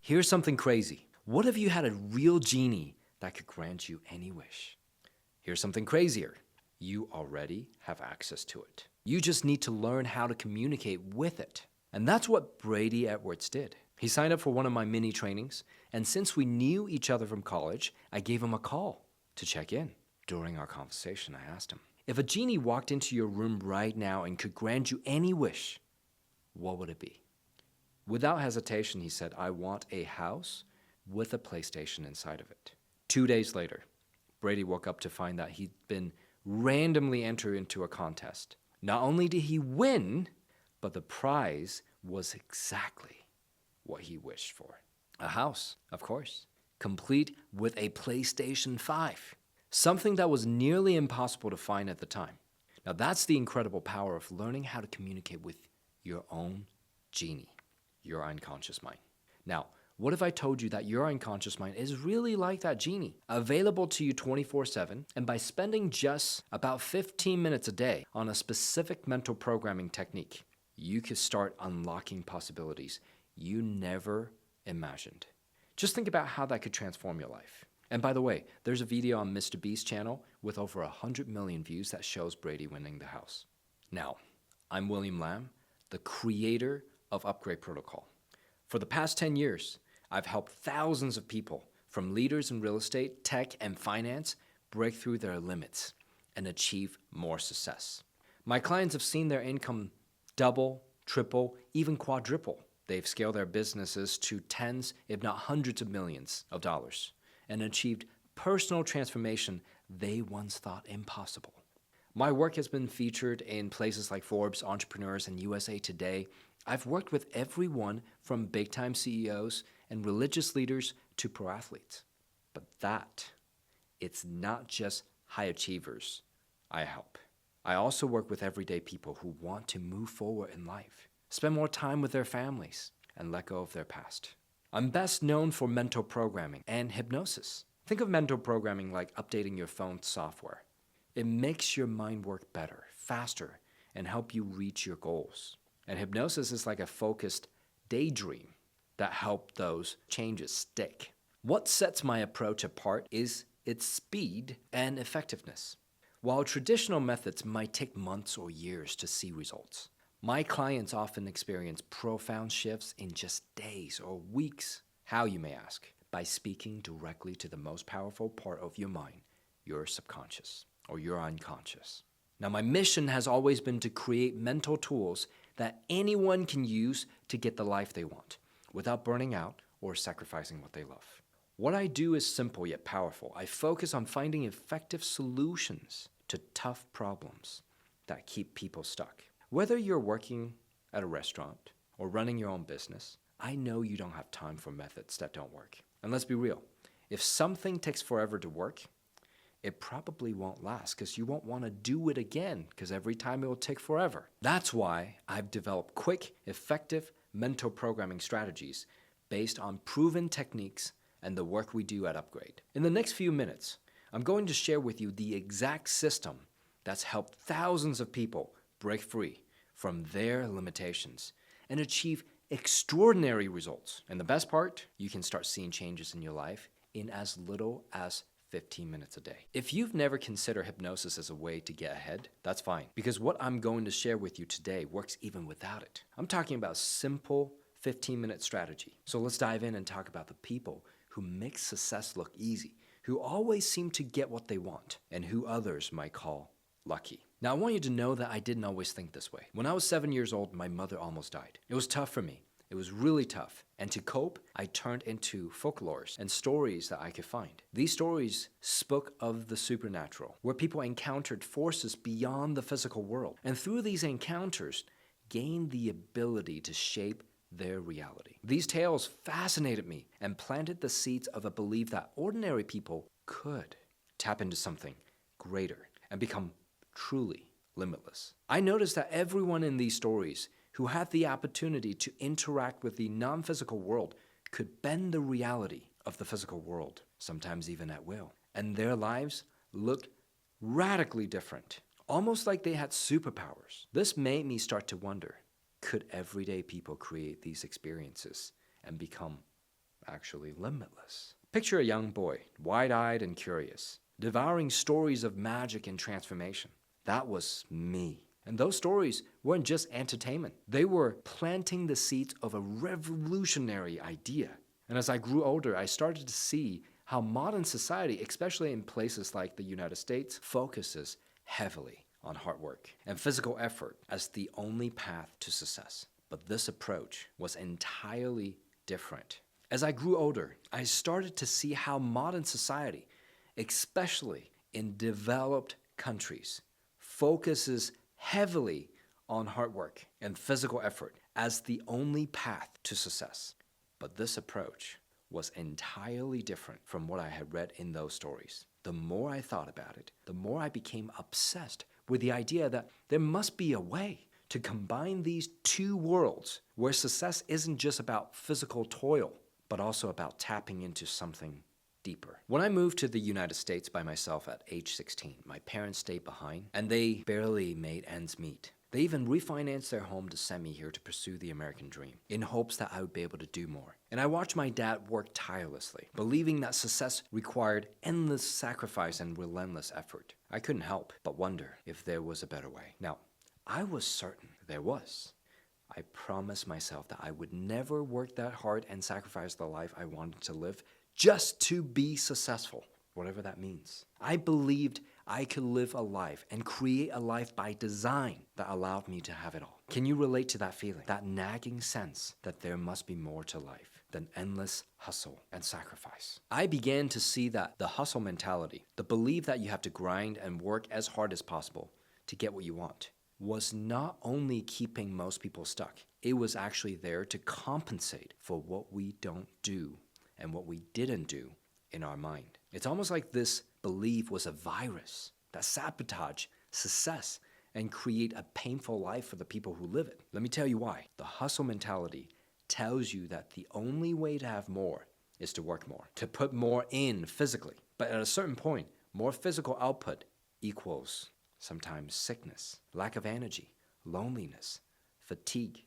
Here's something crazy. What if you had a real genie that could grant you any wish? Here's something crazier. You already have access to it. You just need to learn how to communicate with it. And that's what Brady Edwards did. He signed up for one of my mini trainings, and since we knew each other from college, I gave him a call to check in. During our conversation, I asked him, if a genie walked into your room right now and could grant you any wish, what would it be? Without hesitation, he said, I want a house with a PlayStation inside of it. 2 days later, Brady woke up to find that he'd been randomly entered into a contest. Not only did he win, but the prize was exactly what he wished for. A house, of course, complete with a PlayStation 5. Something that was nearly impossible to find at the time. Now that's the incredible power of learning how to communicate with your own genie, your unconscious mind. Now, what if I told you that your unconscious mind is really like that genie, available to you 24/7, and by spending just about 15 minutes a day on a specific mental programming technique, you could start unlocking possibilities you never imagined. Just think about how that could transform your life. And by the way, there's a video on Mr. Beast's channel with over 100 million views that shows Brady winning the house. Now, I'm William Lam, the creator of Upgrade Protocol. For the past 10 years, I've helped thousands of people, from leaders in real estate, tech, and finance, break through their limits and achieve more success. My clients have seen their income double, triple, even quadruple. They've scaled their businesses to tens, if not hundreds of millions of dollars, and achieved personal transformation they once thought impossible. My work has been featured in places like Forbes, Entrepreneurs, and USA Today. I've worked with everyone from big-time CEOs and religious leaders to pro athletes. But it's not just high achievers I help. I also work with everyday people who want to move forward in life, spend more time with their families, and let go of their past. I'm best known for mental programming and hypnosis. Think of mental programming like updating your phone's software. It makes your mind work better, faster, and help you reach your goals. And hypnosis is like a focused daydream that help those changes stick. What sets my approach apart is its speed and effectiveness. While traditional methods might take months or years to see results, my clients often experience profound shifts in just days or weeks. How, you may ask? By speaking directly to the most powerful part of your mind, your subconscious or your unconscious. Now, my mission has always been to create mental tools that anyone can use to get the life they want, without burning out or sacrificing what they love. What I do is simple yet powerful. I focus on finding effective solutions to tough problems that keep people stuck. Whether you're working at a restaurant or running your own business, I know you don't have time for methods that don't work. And let's be real, if something takes forever to work, it probably won't last because you won't want to do it again because every time it will take forever. That's why I've developed quick, effective mental programming strategies based on proven techniques and the work we do at Upgrade. In the next few minutes, I'm going to share with you the exact system that's helped thousands of people break free from their limitations and achieve extraordinary results. And the best part, you can start seeing changes in your life in as little as 15 minutes a day. If you've never considered hypnosis as a way to get ahead, that's fine, because what I'm going to share with you today works even without it. I'm talking about simple 15-minute strategy. So let's dive in and talk about the people who make success look easy, who always seem to get what they want, and who others might call lucky. Now, I want you to know that I didn't always think this way. When I was 7 years old, my mother almost died. It was tough for me. It was really tough. And to cope, I turned into folklores and stories that I could find. These stories spoke of the supernatural, where people encountered forces beyond the physical world, and through these encounters, gained the ability to shape their reality. These tales fascinated me and planted the seeds of a belief that ordinary people could tap into something greater and become truly limitless. I noticed that everyone in these stories who had the opportunity to interact with the non-physical world could bend the reality of the physical world, sometimes even at will. And their lives looked radically different, almost like they had superpowers. This made me start to wonder, could everyday people create these experiences and become actually limitless. Picture a young boy, wide-eyed and curious, devouring stories of magic and transformation. That was me. And those stories weren't just entertainment. They were planting the seeds of a revolutionary idea. And as I grew older, I started to see how modern society, especially in places like the United States, focuses heavily on hard work and physical effort as the only path to success. But this approach was entirely different. As I grew older, I started to see how modern society, especially in developed countries, focuses heavily on hard work and physical effort as the only path to success. But this approach was entirely different from what I had read in those stories. The more I thought about it, the more I became obsessed with the idea that there must be a way to combine these two worlds where success isn't just about physical toil, but also about tapping into something deeper. When I moved to the United States by myself at age 16, my parents stayed behind and they barely made ends meet. They even refinanced their home to send me here to pursue the American dream in hopes that I would be able to do more. And I watched my dad work tirelessly, believing that success required endless sacrifice and relentless effort. I couldn't help but wonder if there was a better way. Now, I was certain there was. I promised myself that I would never work that hard and sacrifice the life I wanted to live just to be successful, whatever that means. I believed I could live a life and create a life by design that allowed me to have it all. Can you relate to that feeling? That nagging sense that there must be more to life than endless hustle and sacrifice. I began to see that the hustle mentality, the belief that you have to grind and work as hard as possible to get what you want, was not only keeping most people stuck, it was actually there to compensate for what we don't do and what we didn't do in our mind. It's almost like this belief was a virus that sabotage success and create a painful life for the people who live it. Let me tell you why. The hustle mentality tells you that the only way to have more is to work more, to put more in physically. But at a certain point, more physical output equals sometimes sickness, lack of energy, loneliness, fatigue,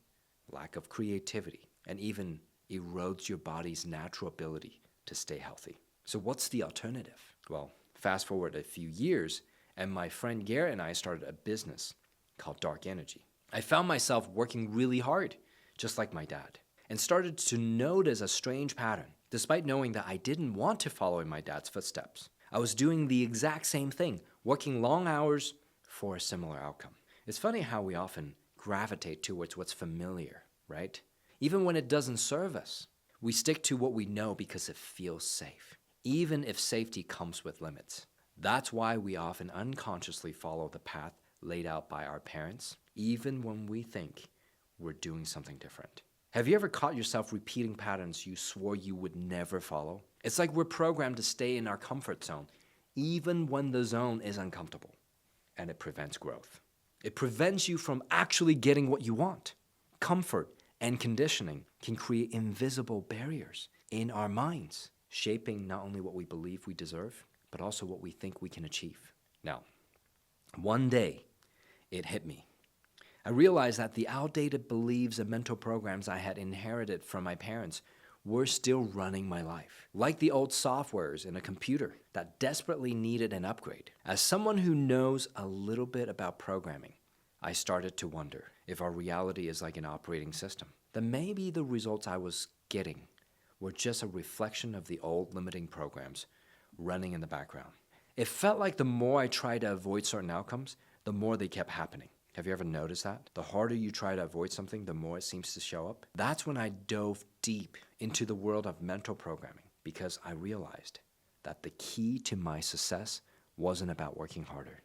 lack of creativity, and even erodes your body's natural ability to stay healthy. So what's the alternative? Well, fast forward a few years, and my friend Garrett and I started a business called Dark Energy. I found myself working really hard, just like my dad, and started to notice a strange pattern. Despite knowing that I didn't want to follow in my dad's footsteps, I was doing the exact same thing, working long hours for a similar outcome. It's funny how we often gravitate towards what's familiar, right? Even when it doesn't serve us, we stick to what we know because it feels safe, even if safety comes with limits. That's why we often unconsciously follow the path laid out by our parents, even when we think we're doing something different. Have you ever caught yourself repeating patterns you swore you would never follow? It's like we're programmed to stay in our comfort zone, even when the zone is uncomfortable, and it prevents growth. It prevents you from actually getting what you want. Comfort and conditioning can create invisible barriers in our minds, shaping not only what we believe we deserve, but also what we think we can achieve. Now, one day, it hit me. I realized that the outdated beliefs and mental programs I had inherited from my parents were still running my life, like the old softwares in a computer that desperately needed an upgrade. As someone who knows a little bit about programming, I started to wonder if our reality is like an operating system, then maybe the results I was getting were just a reflection of the old limiting programs running in the background. It felt like the more I tried to avoid certain outcomes, the more they kept happening. Have you ever noticed that? The harder you try to avoid something, the more it seems to show up. That's when I dove deep into the world of mental programming because I realized that the key to my success wasn't about working harder.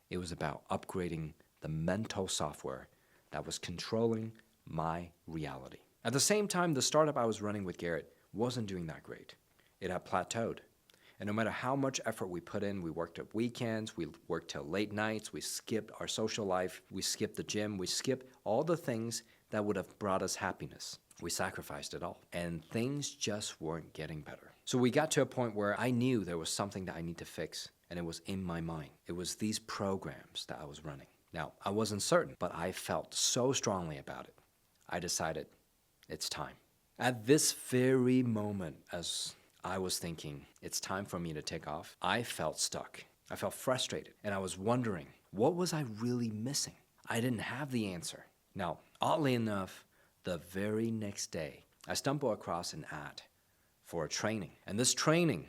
It was about upgrading the mental software that was controlling my reality. At the same time, the startup I was running with Garrett wasn't doing that great. It had plateaued. And no matter how much effort we put in, we worked at weekends, we worked till late nights, we skipped our social life, we skipped the gym, we skipped all the things that would have brought us happiness. We sacrificed it all. And things just weren't getting better. So we got to a point where I knew there was something that I need to fix, and it was in my mind. It was these programs that I was running. Now, I wasn't certain, but I felt so strongly about it. I decided it's time. At this very moment, as I was thinking it's time for me to take off, I felt stuck. I felt frustrated, and I was wondering, what was I really missing? I didn't have the answer. Now, oddly enough, the very next day, I stumbled across an ad for a training, and this training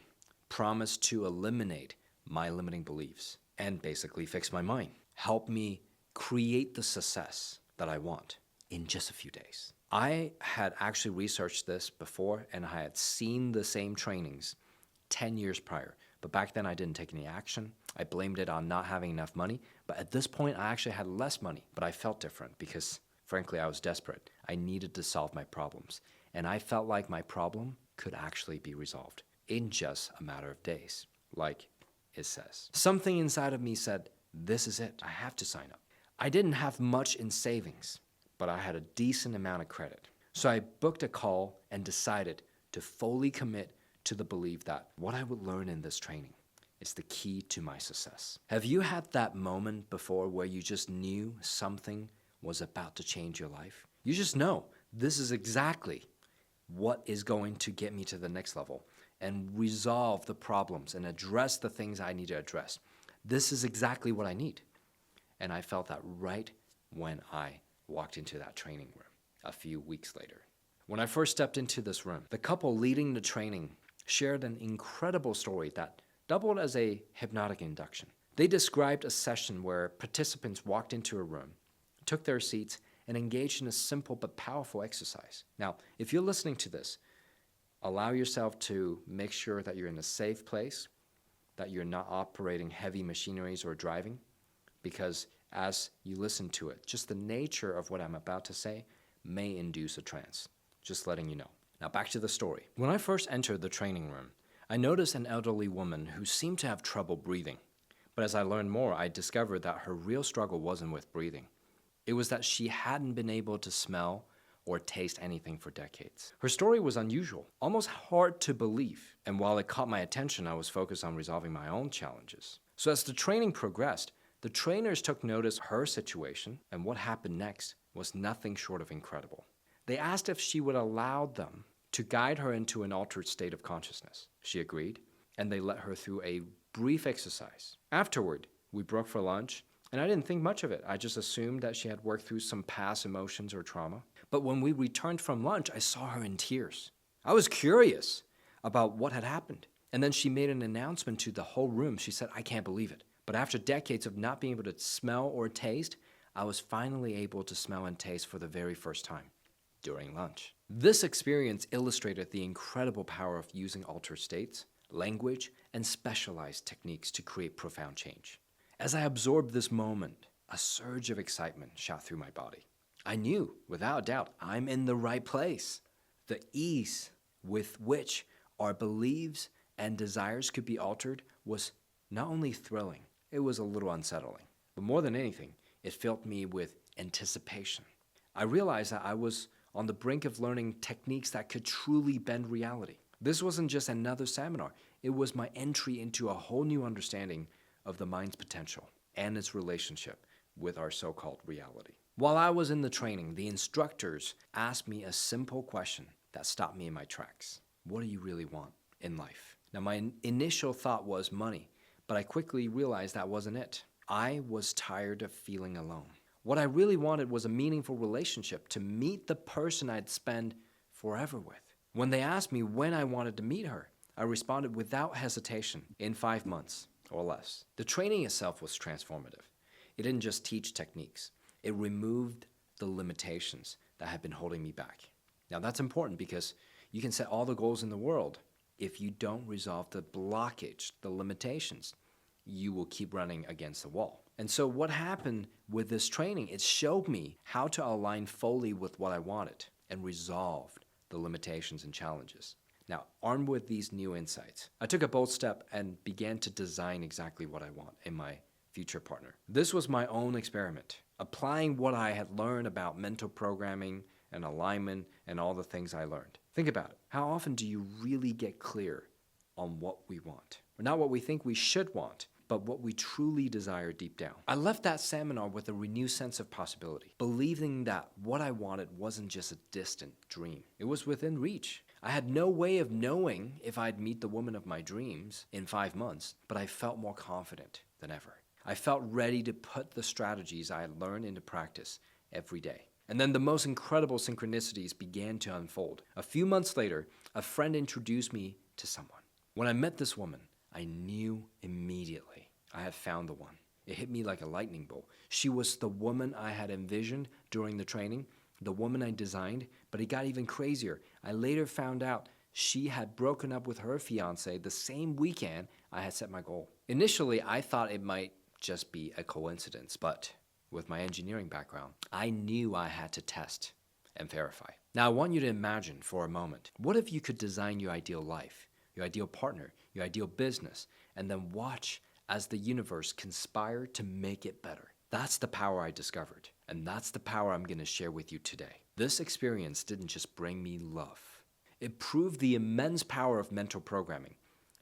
promised to eliminate my limiting beliefs and basically fix my mind, help me create the success that I want in just a few days. I had actually researched this before, and I had seen the same trainings 10 years prior. But back then I didn't take any action. I blamed it on not having enough money. But at this point, I actually had less money. But I felt different because, frankly, I was desperate. I needed to solve my problems. And I felt like my problem could actually be resolved in just a matter of days, like it says. Something inside of me said, this is it. I have to sign up. I didn't have much in savings, but I had a decent amount of credit. So I booked a call and decided to fully commit to the belief that what I would learn in this training is the key to my success. Have you had that moment before where you just knew something was about to change your life? You just know this is exactly what is going to get me to the next level and resolve the problems and address the things I need to address. This is exactly what I need. And I felt that right when I walked into that training room a few weeks later. When I first stepped into this room, the couple leading the training shared an incredible story that doubled as a hypnotic induction. They described a session where participants walked into a room, took their seats, and engaged in a simple but powerful exercise. Now, if you're listening to this, allow yourself to make sure that you're in a safe place, that you're not operating heavy machineries or driving, because as you listen to it, just the nature of what I'm about to say may induce a trance. Just letting you know. Now back to the story. When I first entered the training room, I noticed an elderly woman who seemed to have trouble breathing. But as I learned more, I discovered that her real struggle wasn't with breathing. It was that she hadn't been able to smell or taste anything for decades. Her story was unusual, almost hard to believe. And while it caught my attention, I was focused on resolving my own challenges. So as the training progressed, the trainers took notice of her situation, and what happened next was nothing short of incredible. They asked if she would allow them to guide her into an altered state of consciousness. She agreed, and they led her through a brief exercise. Afterward, we broke for lunch, and I didn't think much of it. I just assumed that she had worked through some past emotions or trauma. But when we returned from lunch, I saw her in tears. I was curious about what had happened. And then she made an announcement to the whole room. She said, "I can't believe it. But after decades of not being able to smell or taste, I was finally able to smell and taste for the very first time during lunch." This experience illustrated the incredible power of using altered states, language, and specialized techniques to create profound change. As I absorbed this moment, a surge of excitement shot through my body. I knew, without a doubt, I'm in the right place. The ease with which our beliefs and desires could be altered was not only thrilling, it was a little unsettling. But more than anything, it filled me with anticipation. I realized that I was on the brink of learning techniques that could truly bend reality. This wasn't just another seminar. It was my entry into a whole new understanding of the mind's potential and its relationship with our so-called reality. While I was in the training, the instructors asked me a simple question that stopped me in my tracks. What do you really want in life? Now, my initial thought was money, but I quickly realized that wasn't it. I was tired of feeling alone. What I really wanted was a meaningful relationship, to meet the person I'd spend forever with. When they asked me when I wanted to meet her, I responded without hesitation, in 5 months or less. The training itself was transformative. It didn't just teach techniques. It removed the limitations that had been holding me back. Now that's important because you can set all the goals in the world. If you don't resolve the blockage, the limitations, you will keep running against the wall. And so what happened with this training, it showed me how to align fully with what I wanted and resolved the limitations and challenges. Now, armed with these new insights, I took a bold step and began to design exactly what I want in my future partner. This was my own experiment, applying what I had learned about mental programming and alignment and all the things I learned. Think about it. How often do you really get clear on what we want? Or not what we think we should want, but what we truly desire deep down. I left that seminar with a renewed sense of possibility, believing that what I wanted wasn't just a distant dream. It was within reach. I had no way of knowing if I'd meet the woman of my dreams in 5 months, but I felt more confident than ever. I felt ready to put the strategies I had learned into practice every day. And then the most incredible synchronicities began to unfold. A few months later, a friend introduced me to someone. When I met this woman, I knew immediately I had found the one. It hit me like a lightning bolt. She was the woman I had envisioned during the training, the woman I designed, but it got even crazier. I later found out she had broken up with her fiancé the same weekend I had set my goal. Initially, I thought it might just be a coincidence, but with my engineering background, I knew I had to test and verify. Now, I want you to imagine for a moment, what if you could design your ideal life, your ideal partner, your ideal business, and then watch as the universe conspire to make it better? That's the power I discovered, and that's the power I'm going to share with you today. This experience didn't just bring me love. It proved the immense power of mental programming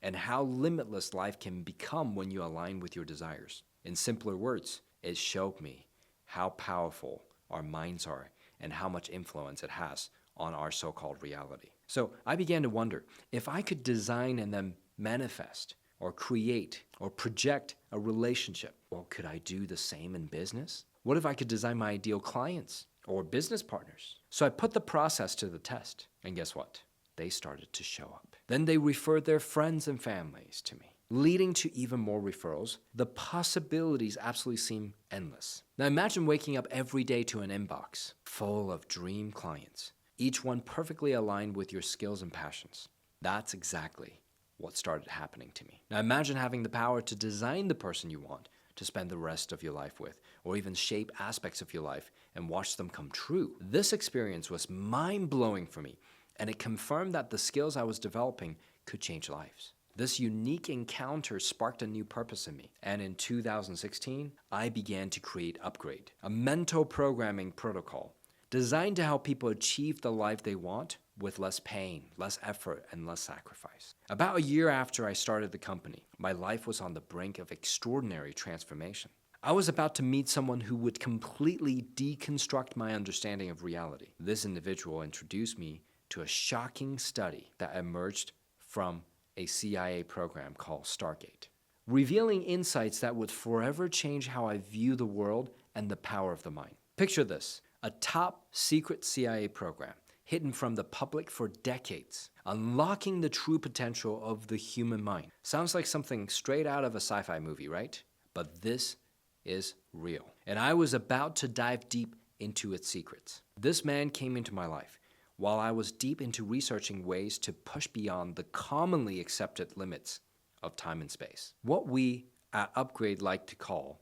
and how limitless life can become when you align with your desires. In simpler words, it showed me how powerful our minds are and how much influence it has on our so-called reality. So I began to wonder, if I could design and then manifest or create or project a relationship, well, could I do the same in business? What if I could design my ideal clients or business partners? So I put the process to the test, and guess what? They started to show up. Then they referred their friends and families to me, leading to even more referrals. The possibilities absolutely seem endless. Now imagine waking up every day to an inbox full of dream clients, each one perfectly aligned with your skills and passions. That's exactly what started happening to me. Now imagine having the power to design the person you want to spend the rest of your life with, or even shape aspects of your life and watch them come true. This experience was mind-blowing for me, and it confirmed that the skills I was developing could change lives. This unique encounter sparked a new purpose in me, and in 2016, I began to create Upgrade, a mental programming protocol designed to help people achieve the life they want with less pain, less effort, and less sacrifice. About a year after I started the company, my life was on the brink of extraordinary transformation. I was about to meet someone who would completely deconstruct my understanding of reality. This individual introduced me to a shocking study that emerged from a CIA program called Stargate, revealing insights that would forever change how I view the world and the power of the mind. Picture this, a top secret CIA program hidden from the public for decades, unlocking the true potential of the human mind. Sounds like something straight out of a sci-fi movie, right? But this is real, and I was about to dive deep into its secrets. This man came into my life while I was deep into researching ways to push beyond the commonly accepted limits of time and space, what we at Upgrade like to call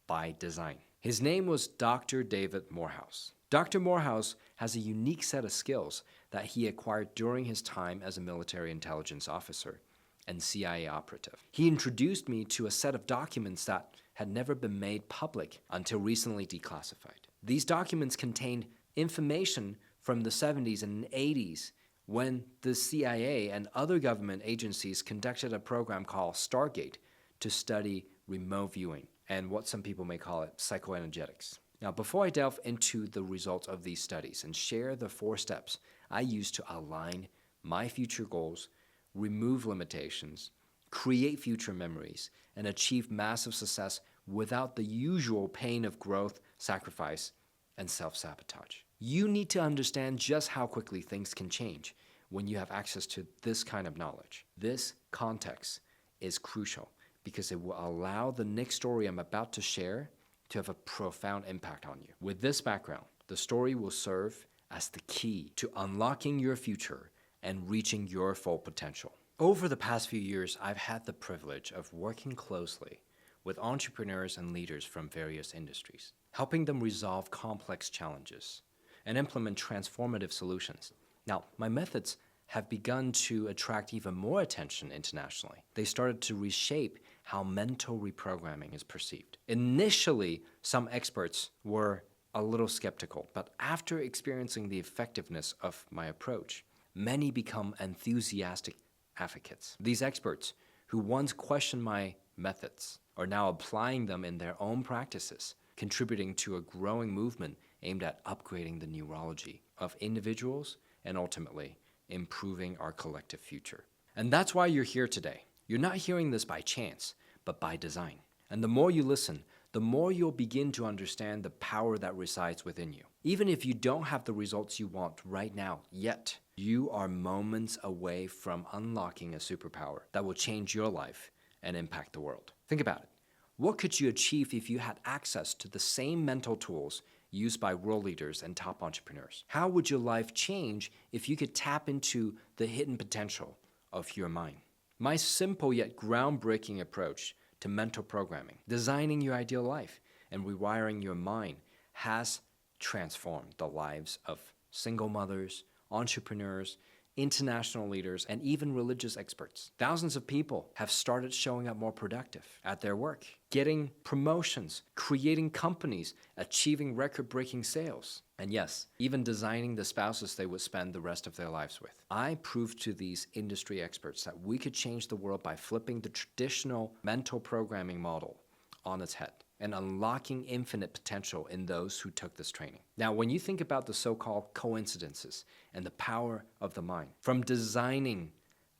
by design. His name was Dr. David Morehouse. Dr. Morehouse has a unique set of skills that he acquired during his time as a military intelligence officer and CIA operative. He introduced me to a set of documents that had never been made public until recently declassified. These documents contained information from the 70s and 80s when the CIA and other government agencies conducted a program called Stargate to study remote viewing and what some people may call it psychoenergetics. Now, before I delve into the results of these studies and share the 4 steps I used to align my future goals, remove limitations, create future memories, and achieve massive success without the usual pain of growth, sacrifice, and self-sabotage. You need to understand just how quickly things can change when you have access to this kind of knowledge. This context is crucial because it will allow the next story I'm about to share to have a profound impact on you. With this background, the story will serve as the key to unlocking your future and reaching your full potential. Over the past few years, I've had the privilege of working closely with entrepreneurs and leaders from various industries, helping them resolve complex challenges and implement transformative solutions. Now, my methods have begun to attract even more attention internationally. They started to reshape how mental reprogramming is perceived. Initially, some experts were a little skeptical, but after experiencing the effectiveness of my approach, many become enthusiastic advocates. These experts, who once questioned my methods are now applying them in their own practices, contributing to a growing movement aimed at upgrading the neurology of individuals and ultimately improving our collective future. And that's why you're here today. You're not hearing this by chance, but by design. And the more you listen, the more you'll begin to understand the power that resides within you. Even if you don't have the results you want right now yet, you are moments away from unlocking a superpower that will change your life and impact the world. Think about it. What could you achieve if you had access to the same mental tools used by world leaders and top entrepreneurs? How would your life change if you could tap into the hidden potential of your mind? My simple yet groundbreaking approach to mental programming, designing your ideal life, and rewiring your mind has transformed the lives of single mothers, entrepreneurs, international leaders, and even religious experts. Thousands of people have started showing up more productive at their work, getting promotions, creating companies, achieving record-breaking sales, and yes, even designing the spouses they would spend the rest of their lives with. I proved to these industry experts that we could change the world by flipping the traditional mental programming model on its head and unlocking infinite potential in those who took this training. Now, when you think about the so-called coincidences and the power of the mind, from designing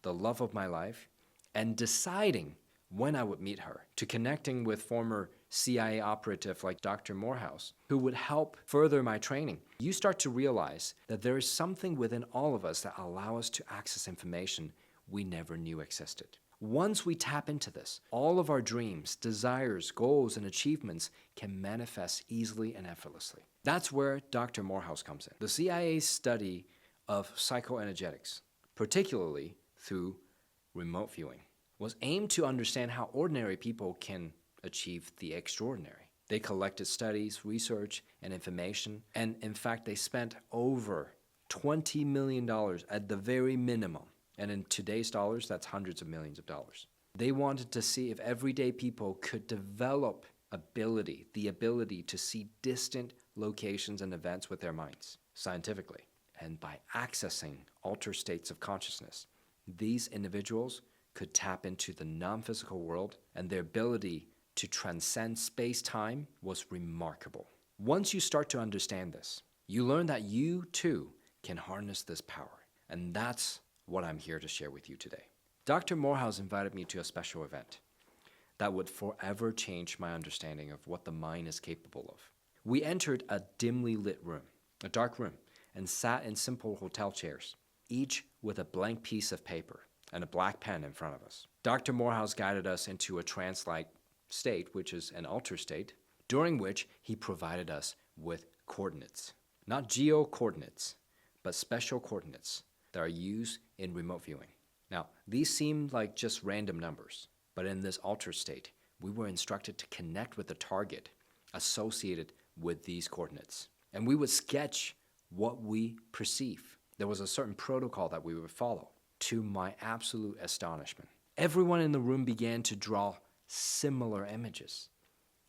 the love of my life and deciding when I would meet her, to connecting with former CIA operative like Dr. Morehouse, who would help further my training, you start to realize that there is something within all of us that allow us to access information we never knew existed. Once we tap into this, all of our dreams, desires, goals, and achievements can manifest easily and effortlessly. That's where Dr. Morehouse comes in. The CIA's study of psychoenergetics, particularly through remote viewing, was aimed to understand how ordinary people can achieve the extraordinary. They collected studies, research, and information, and in fact, they spent over $20 million at the very minimum. And in today's dollars, that's hundreds of millions of dollars. They wanted to see if everyday people could develop the ability to see distant locations and events with their minds, scientifically. And by accessing altered states of consciousness, these individuals could tap into the non-physical world, and their ability to transcend space-time was remarkable. Once you start to understand this, you learn that you too can harness this power. And that's what I'm here to share with you today. Dr. Morehouse invited me to a special event that would forever change my understanding of what the mind is capable of. We entered a dimly lit room, a dark room, and sat in simple hotel chairs, each with a blank piece of paper and a black pen in front of us. Dr. Morehouse guided us into a trance-like state, which is an altered state, during which he provided us with coordinates. Not geo-coordinates, but special coordinates that are used in remote viewing. Now, these seem like just random numbers, but in this altered state, we were instructed to connect with the target associated with these coordinates. And we would sketch what we perceive. There was a certain protocol that we would follow. To my absolute astonishment, everyone in the room began to draw similar images,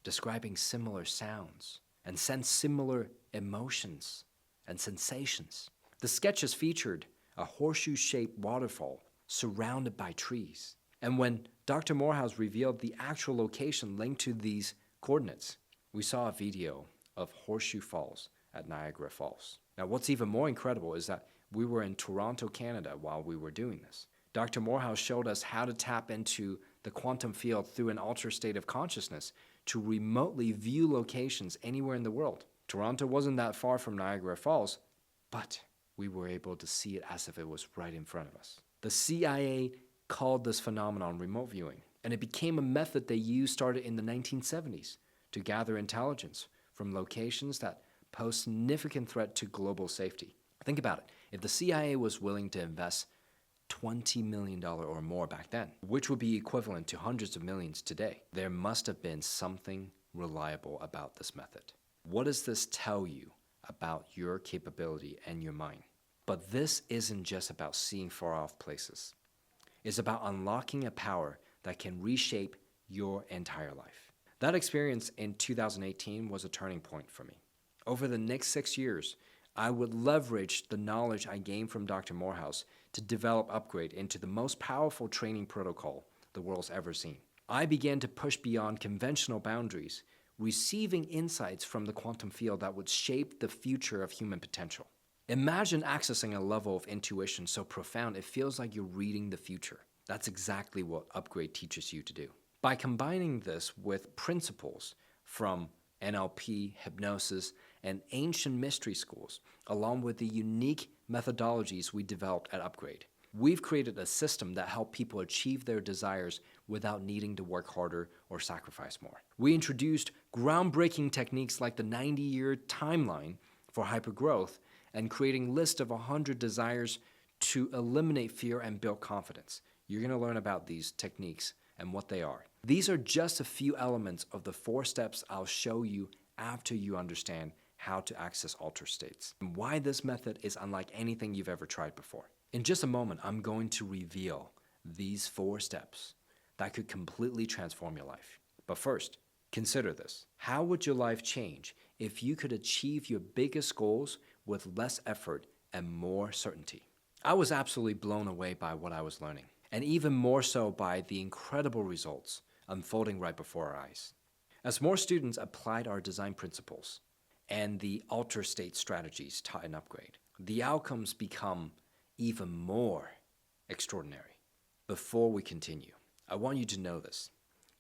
describing similar sounds, and sense similar emotions and sensations. The sketches featured a horseshoe-shaped waterfall surrounded by trees. And when Dr. Morehouse revealed the actual location linked to these coordinates, we saw a video of Horseshoe Falls at Niagara Falls. Now, what's even more incredible is that we were in Toronto, Canada while we were doing this. Dr. Morehouse showed us how to tap into the quantum field through an altered state of consciousness to remotely view locations anywhere in the world. Toronto wasn't that far from Niagara Falls, but we were able to see it as if it was right in front of us. The CIA called this phenomenon remote viewing, and it became a method they used started in the 1970s to gather intelligence from locations that pose significant threat to global safety. Think about it. If the CIA was willing to invest $20 million or more back then, which would be equivalent to hundreds of millions today, there must have been something reliable about this method. What does this tell you about your capability and your mind? But this isn't just about seeing far-off places. It's about unlocking a power that can reshape your entire life. That experience in 2018 was a turning point for me. Over the next 6 years, I would leverage the knowledge I gained from Dr. Morehouse to develop Upgrade into the most powerful training protocol the world's ever seen. I began to push beyond conventional boundaries, receiving insights from the quantum field that would shape the future of human potential. Imagine accessing a level of intuition so profound it feels like you're reading the future. That's exactly what Upgrade teaches you to do. By combining this with principles from NLP, hypnosis, and ancient mystery schools, along with the unique methodologies we developed at Upgrade, we've created a system that helps people achieve their desires without needing to work harder or sacrifice more. We introduced groundbreaking techniques like the 90-year timeline for hypergrowth and creating lists of 100 desires to eliminate fear and build confidence. You're going to learn about these techniques and what they are. These are just a few elements of the 4 steps I'll show you after you understand how to access altered states and why this method is unlike anything you've ever tried before. In just a moment, I'm going to reveal these 4 steps that could completely transform your life. But first, consider this. How would your life change if you could achieve your biggest goals with less effort and more certainty? I was absolutely blown away by what I was learning, and even more so by the incredible results unfolding right before our eyes. As more students applied our design principles and the alter state strategies taught in Upgrade, the outcomes become even more extraordinary. Before we continue, I want you to know this.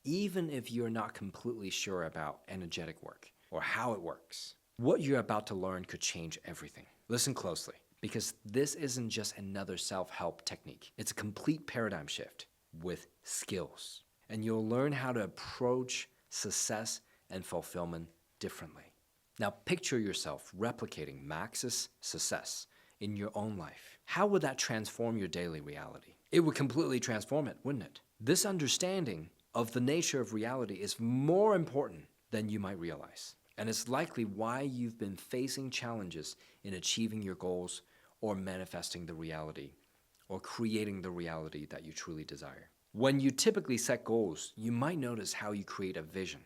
Even if you're not completely sure about energetic work or how it works, what you're about to learn could change everything. Listen closely, because this isn't just another self-help technique. It's a complete paradigm shift with skills. And you'll learn how to approach success and fulfillment differently. Now picture yourself replicating Max's success in your own life. How would that transform your daily reality? It would completely transform it, wouldn't it? This understanding of the nature of reality is more important than you might realize. And it's likely why you've been facing challenges in achieving your goals or manifesting the reality or creating the reality that you truly desire. When you typically set goals, you might notice how you create a vision,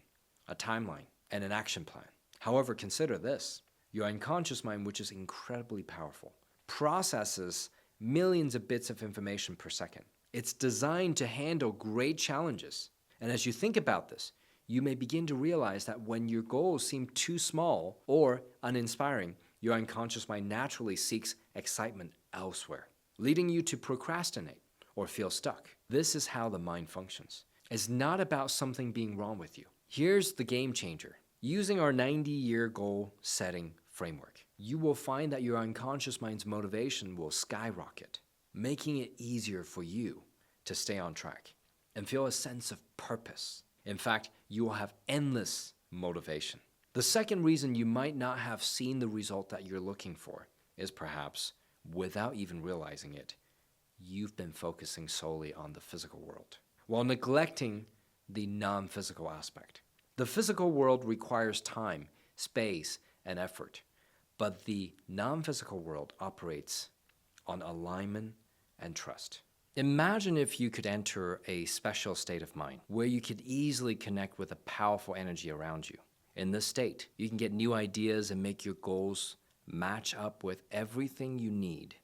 a timeline, and an action plan. However, consider this. Your unconscious mind, which is incredibly powerful, processes millions of bits of information per second. It's designed to handle great challenges. And as you think about this, you may begin to realize that when your goals seem too small or uninspiring, your unconscious mind naturally seeks excitement elsewhere, leading you to procrastinate or feel stuck. This is how the mind functions. It's not about something being wrong with you. Here's the game changer. Using our 90-year goal setting framework, you will find that your unconscious mind's motivation will skyrocket, making it easier for you to stay on track and feel a sense of purpose. In fact, you will have endless motivation. The second reason you might not have seen the result that you're looking for is perhaps, without even realizing it, you've been focusing solely on the physical world while neglecting the non-physical aspect. The physical world requires time, space, and effort, but the non-physical world operates on alignment and trust. Imagine if you could enter a special state of mind where you could easily connect with a powerful energy around you. In this state, you can get new ideas and make your goals match up with everything you need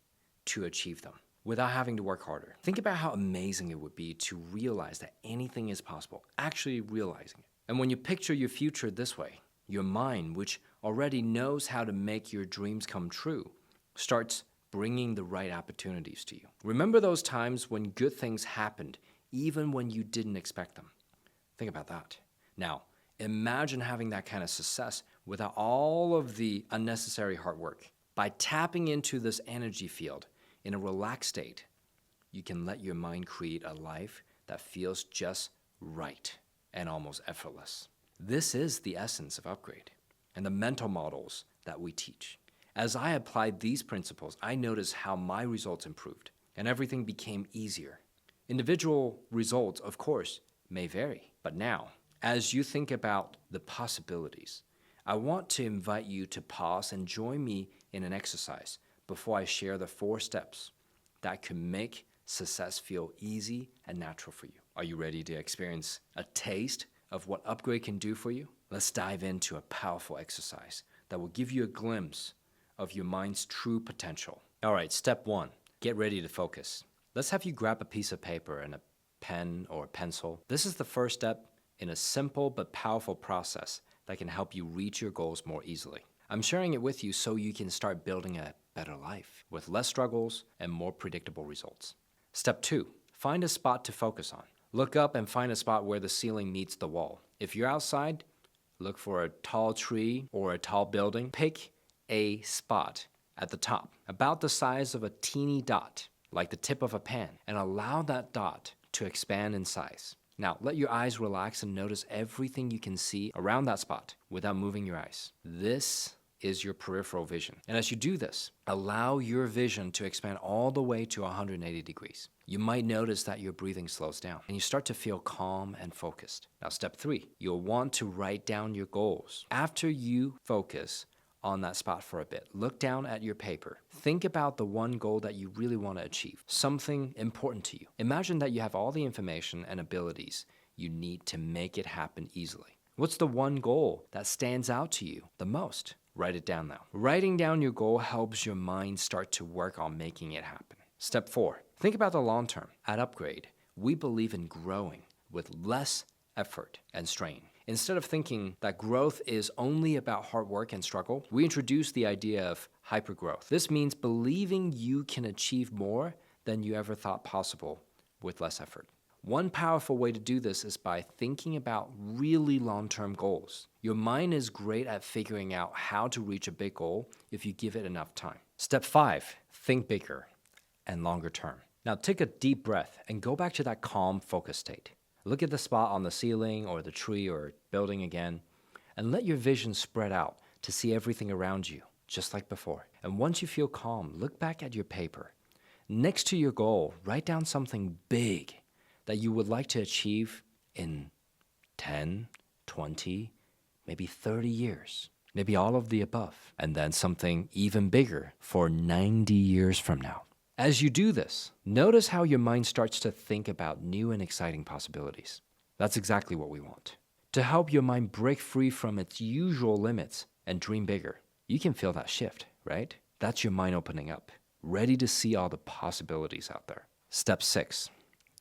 to achieve them without having to work harder. Think about how amazing it would be to realize that anything is possible, actually realizing it. And when you picture your future this way, your mind, which already knows how to make your dreams come true, starts bringing the right opportunities to you. Remember those times when good things happened, even when you didn't expect them? Think about that. Now, imagine having that kind of success without all of the unnecessary hard work. By tapping into this energy field in a relaxed state, you can let your mind create a life that feels just right and almost effortless. This is the essence of Upgrade and the mental models that we teach. As I applied these principles, I noticed how my results improved and everything became easier. Individual results, of course, may vary, but now, as you think about the possibilities, I want to invite you to pause and join me in an exercise before I share the 4 steps that can make success feel easy and natural for you. Are you ready to experience a taste of what Upgrade can do for you? Let's dive into a powerful exercise that will give you a glimpse of your mind's true potential. All right, step 1, get ready to focus. Let's have you grab a piece of paper and a pen, or pencil. This is the first step in a simple but powerful process that can help you reach your goals more easily. I'm sharing it with you so you can start building a better life with less struggles and more predictable results. Step 2, find a spot to focus on. Look up and find a spot where the ceiling meets the wall. If you're outside, look for a tall tree or a tall building. Pick a spot at the top, about the size of a teeny dot, like the tip of a pen, and allow that dot to expand in size. Now, let your eyes relax and notice everything you can see around that spot without moving your eyes. This is your peripheral vision. And as you do this, allow your vision to expand all the way to 180 degrees. You might notice that your breathing slows down and you start to feel calm and focused. Now, step 3, you'll want to write down your goals. After you focus on that spot for a bit, look down at your paper. Think about the one goal that you really want to achieve, something important to you. Imagine that you have all the information and abilities you need to make it happen easily. What's the one goal that stands out to you the most? Write it down now. Writing down your goal helps your mind start to work on making it happen. Step 4, think about the long term. At Upgrade, we believe in growing with less effort and strain. Instead of thinking that growth is only about hard work and struggle, we introduce the idea of hypergrowth. This means believing you can achieve more than you ever thought possible with less effort. One powerful way to do this is by thinking about really long-term goals. Your mind is great at figuring out how to reach a big goal if you give it enough time. Step 5, think bigger and longer term. Now take a deep breath and go back to that calm, focused state. Look at the spot on the ceiling or the tree or building again, and let your vision spread out to see everything around you, just like before. And once you feel calm, look back at your paper. Next to your goal, write down something big that you would like to achieve in 10, 20, maybe 30 years, maybe all of the above, and then something even bigger for 90 years from now. As you do this, notice how your mind starts to think about new and exciting possibilities. That's exactly what we want. To help your mind break free from its usual limits and dream bigger. You can feel that shift, right? That's your mind opening up, ready to see all the possibilities out there. Step 6,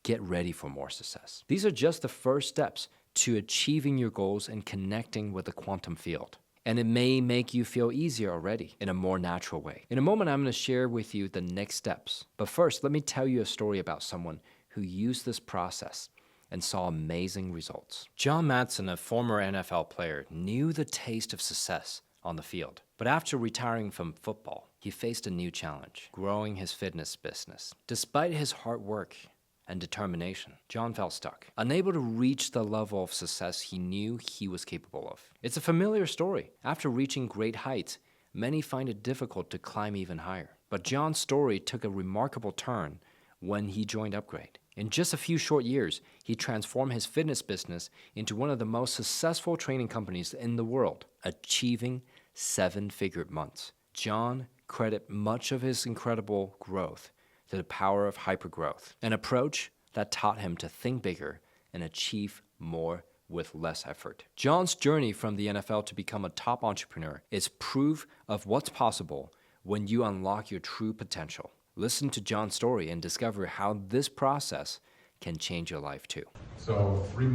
get ready for more success. These are just the first steps to achieving your goals and connecting with the quantum field. And it may make you feel easier already in a more natural way. In a moment, I'm going to share with you the next steps. But first, let me tell you a story about someone who used this process and saw amazing results. John Madsen, a former NFL player, knew the taste of success on the field. But after retiring from football, he faced a new challenge, growing his fitness business. Despite his hard work and determination, John felt stuck, unable to reach the level of success he knew he was capable of. It's a familiar story. After reaching great heights, many find it difficult to climb even higher. But John's story took a remarkable turn when he joined Upgrade. In just a few short years, he transformed his fitness business into one of the most successful training companies in the world, achieving 7-figure months. John credited much of his incredible growth to the power of hypergrowth, an approach that taught him to think bigger and achieve more with less effort. John's journey from the NFL to become a top entrepreneur is proof of what's possible when you unlock your true potential. Listen to John's story and discover how this process can change your life too. So 3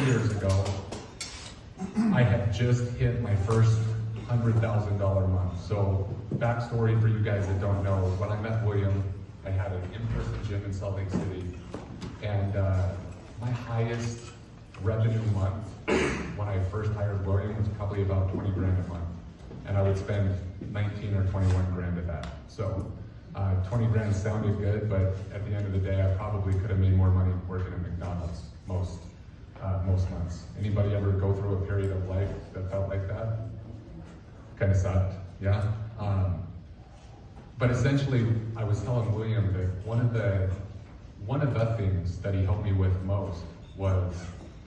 years ago, I had just hit my first $100,000 month. So backstory for you guys that don't know, when I met William, I had an in-person gym in Salt Lake City, and my highest revenue month when I first hired William was probably about 20 grand a month, and I would spend 19 or 21 grand of that. So 20 grand sounded good, but at the end of the day, I probably could have made more money working at McDonald's most months. Anybody ever go through a period of life that felt like that? Kind of sucked, yeah? But essentially, I was telling William that one of the things that he helped me with most was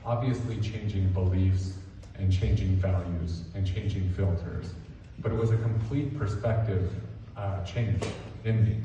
obviously changing beliefs and changing values and changing filters. But it was a complete perspective change in me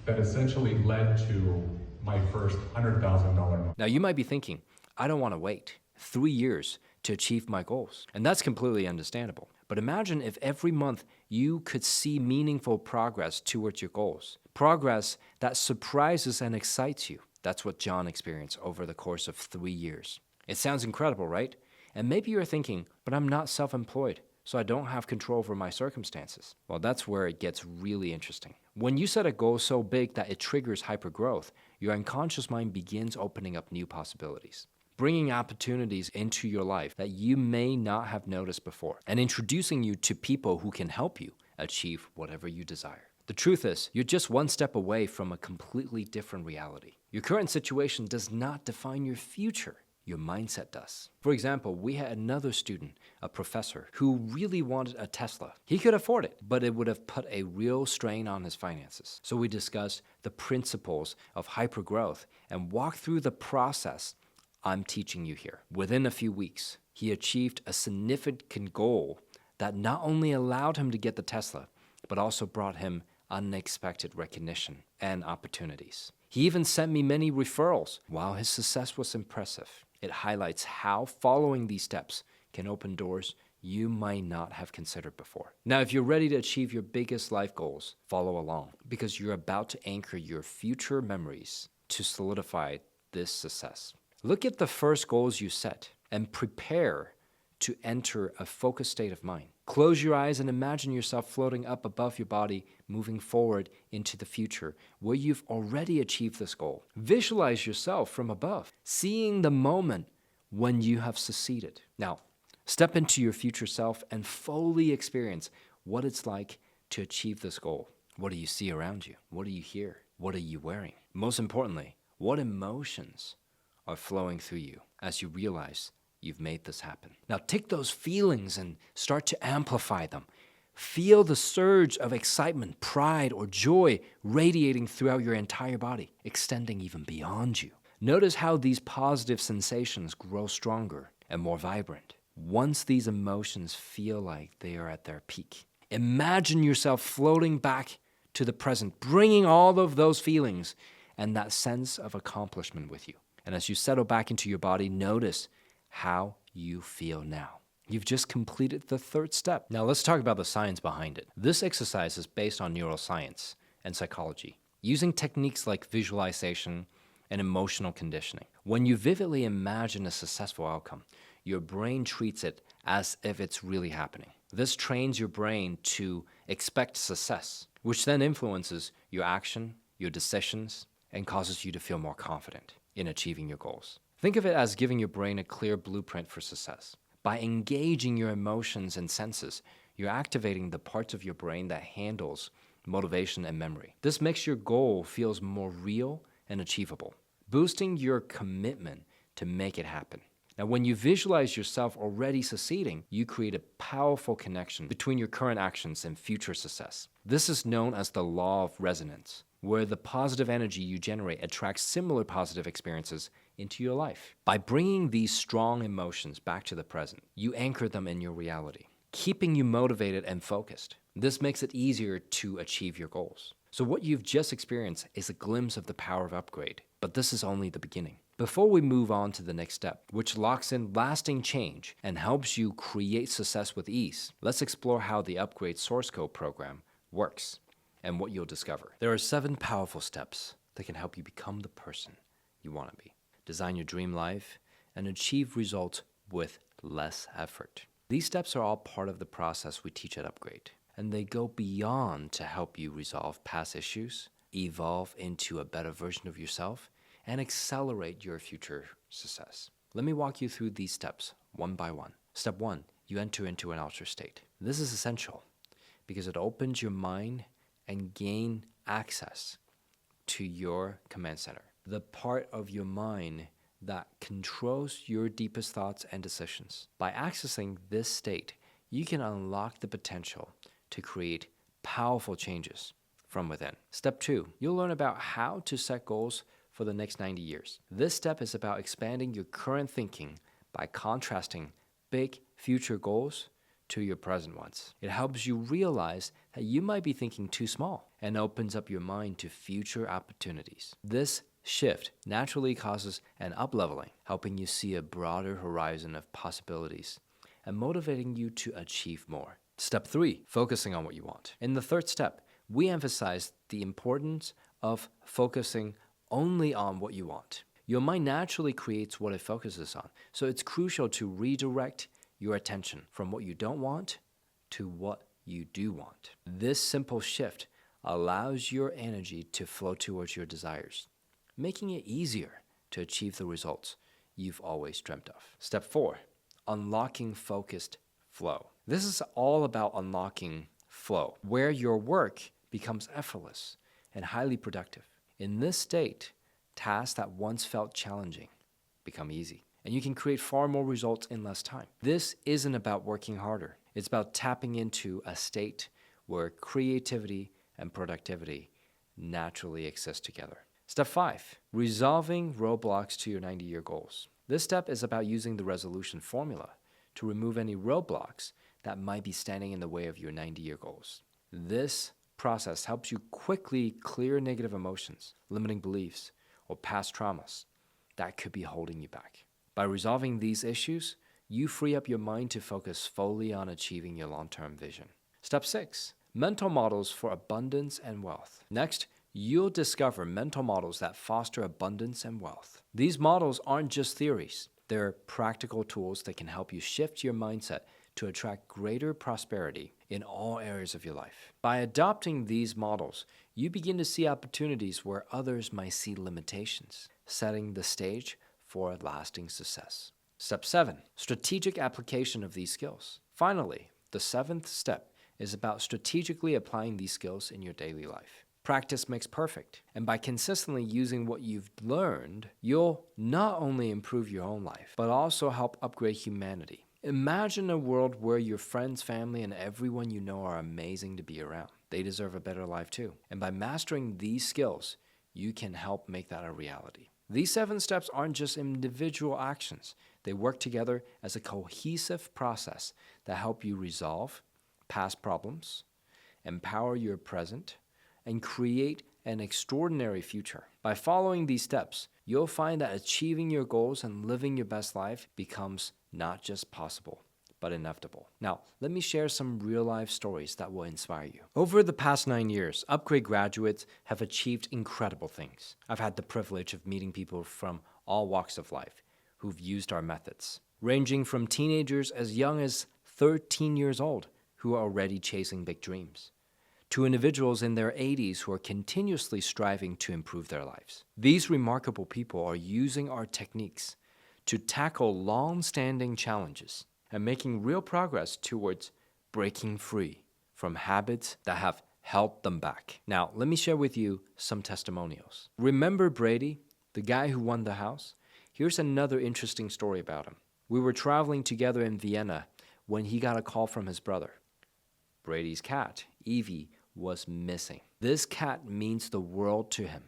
that essentially led to my first $100,000 month. Now you might be thinking, I don't want to wait 3 years to achieve my goals. And that's completely understandable. But imagine if every month you could see meaningful progress towards your goals. Progress that surprises and excites you. That's what John experienced over the course of 3 years. It sounds incredible, right? And maybe you're thinking, but I'm not self-employed, so I don't have control over my circumstances. Well, that's where it gets really interesting. When you set a goal so big that it triggers hypergrowth, your unconscious mind begins opening up new possibilities, bringing opportunities into your life that you may not have noticed before, and introducing you to people who can help you achieve whatever you desire. The truth is, you're just one step away from a completely different reality. Your current situation does not define your future. Your mindset does. For example, we had another student, a professor, who really wanted a Tesla. He could afford it, but it would have put a real strain on his finances. So we discussed the principles of hypergrowth and walked through the process I'm teaching you here. Within a few weeks, he achieved a significant goal that not only allowed him to get the Tesla, but also brought him unexpected recognition and opportunities. He even sent me many referrals. While his success was impressive, it highlights how following these steps can open doors you might not have considered before. Now, if you're ready to achieve your biggest life goals, follow along, because you're about to anchor your future memories to solidify this success. Look at the first goals you set and prepare to enter a focused state of mind. Close your eyes and imagine yourself floating up above your body, moving forward into the future where you've already achieved this goal. Visualize yourself from above, seeing the moment when you have succeeded. Now, step into your future self and fully experience what it's like to achieve this goal. What do you see around you? What do you hear? What are you wearing? Most importantly, what emotions are flowing through you as you realize you've made this happen? Now take those feelings and start to amplify them. Feel the surge of excitement, pride, or joy radiating throughout your entire body, extending even beyond you. Notice how these positive sensations grow stronger and more vibrant. Once these emotions feel like they are at their peak, imagine yourself floating back to the present, bringing all of those feelings and that sense of accomplishment with you. And as you settle back into your body, notice how you feel now. You've just completed the third step. Now let's talk about the science behind it. This exercise is based on neuroscience and psychology, using techniques like visualization and emotional conditioning. When you vividly imagine a successful outcome, your brain treats it as if it's really happening. This trains your brain to expect success, which then influences your action, your decisions, and causes you to feel more confident in achieving your goals. Think of it as giving your brain a clear blueprint for success. By engaging your emotions and senses, you're activating the parts of your brain that handles motivation and memory. This makes your goal feels more real and achievable, boosting your commitment to make it happen. Now, when you visualize yourself already succeeding, you create a powerful connection between your current actions and future success. This is known as the law of resonance, where the positive energy you generate attracts similar positive experiences into your life. By bringing these strong emotions back to the present, you anchor them in your reality, keeping you motivated and focused. This makes it easier to achieve your goals. So what you've just experienced is a glimpse of the power of upgrade, but this is only the beginning. Before we move on to the next step, which locks in lasting change and helps you create success with ease, let's explore how the Upgrade Source Code program works and what you'll discover. There are 7 powerful steps that can help you become the person you want to be, design your dream life, and achieve results with less effort. These steps are all part of the process we teach at Upgrade, and they go beyond to help you resolve past issues, evolve into a better version of yourself, and accelerate your future success. Let me walk you through these steps one by one. Step 1, you enter into an altered state. This is essential because it opens your mind and gain access to your command center, the part of your mind that controls your deepest thoughts and decisions. By accessing this state, you can unlock the potential to create powerful changes from within. Step 2, you'll learn about how to set goals for the next 90 years. This step is about expanding your current thinking by contrasting big future goals to your present ones. It helps you realize that you might be thinking too small and opens up your mind to future opportunities. This shift naturally causes an up-leveling, helping you see a broader horizon of possibilities and motivating you to achieve more. Step 3, focusing on what you want. In the third step, we emphasize the importance of focusing only on what you want. Your mind naturally creates what it focuses on, so it's crucial to redirect your attention from what you don't want to what you do want. This simple shift allows your energy to flow towards your desires, making it easier to achieve the results you've always dreamt of. Step 4, unlocking focused flow. This is all about unlocking flow, where your work becomes effortless and highly productive. In this state, tasks that once felt challenging become easy, and you can create far more results in less time. This isn't about working harder. It's about tapping into a state where creativity and productivity naturally exist together. Step 5, resolving roadblocks to your 90-year goals. This step is about using the resolution formula to remove any roadblocks that might be standing in the way of your 90-year goals. This process helps you quickly clear negative emotions, limiting beliefs, or past traumas that could be holding you back. By resolving these issues, you free up your mind to focus fully on achieving your long-term vision. Step 6, mental models for abundance and wealth. Next, you'll discover mental models that foster abundance and wealth. These models aren't just theories. They're practical tools that can help you shift your mindset to attract greater prosperity in all areas of your life. By adopting these models, you begin to see opportunities where others might see limitations, setting the stage for lasting success. Step 7, strategic application of these skills. Finally, the 7th step is about strategically applying these skills in your daily life. Practice makes perfect, and by consistently using what you've learned, you'll not only improve your own life, but also help upgrade humanity. Imagine a world where your friends, family, and everyone you know are amazing to be around. They deserve a better life too. And by mastering these skills, you can help make that a reality. These 7 steps aren't just individual actions. They work together as a cohesive process that help you resolve past problems, empower your present, and create an extraordinary future. By following these steps, you'll find that achieving your goals and living your best life becomes not just possible, but inevitable. Now, let me share some real-life stories that will inspire you. Over the past 9 years, Upgrade graduates have achieved incredible things. I've had the privilege of meeting people from all walks of life who've used our methods, ranging from teenagers as young as 13 years old who are already chasing big dreams, to individuals in their 80s who are continuously striving to improve their lives. These remarkable people are using our techniques to tackle long-standing challenges and making real progress towards breaking free from habits that have held them back. Now, let me share with you some testimonials. Remember Brady, the guy who won the house? Here's another interesting story about him. We were traveling together in Vienna when he got a call from his brother. Brady's cat, Evie, was missing. This cat means the world to him,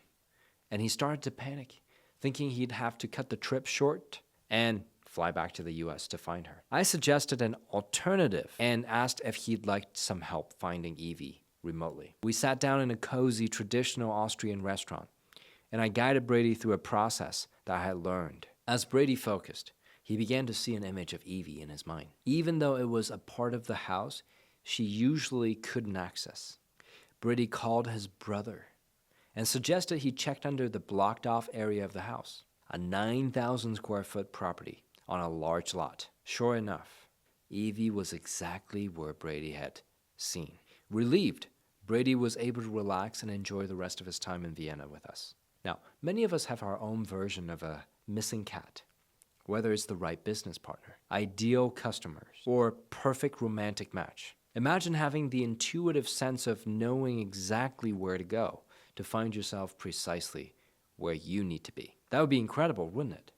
and he started to panic, thinking he'd have to cut the trip short and fly back to the US to find her. I suggested an alternative and asked if he'd like some help finding Evie remotely. We sat down in a cozy, traditional Austrian restaurant, and I guided Brady through a process that I had learned. As Brady focused, he began to see an image of Evie in his mind, even though it was a part of the house she usually couldn't access. Brady called his brother and suggested he checked under the blocked-off area of the house, a 9,000 square foot property on a large lot. Sure enough, Evie was exactly where Brady had seen. Relieved, Brady was able to relax and enjoy the rest of his time in Vienna with us. Now, many of us have our own version of a missing cat, whether it's the right business partner, ideal customers, or perfect romantic match. Imagine having the intuitive sense of knowing exactly where to go to find yourself precisely where you need to be. That would be incredible, wouldn't it?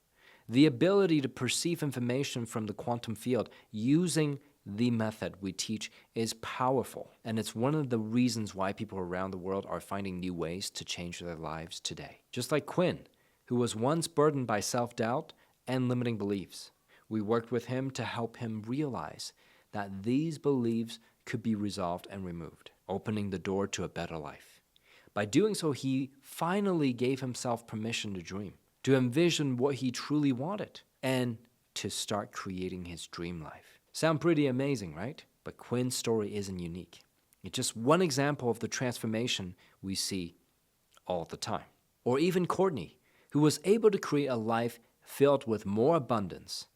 The ability to perceive information from the quantum field using the method we teach is powerful, and it's one of the reasons why people around the world are finding new ways to change their lives today. Just like Quinn, who was once burdened by self-doubt and limiting beliefs. We worked with him to help him realize that these beliefs could be resolved and removed, opening the door to a better life. By doing so, he finally gave himself permission to dream, to envision what he truly wanted, and to start creating his dream life. Sound pretty amazing, right? But Quinn's story isn't unique. It's just one example of the transformation we see all the time. Or even Courtney, who was able to create a life filled with more abundance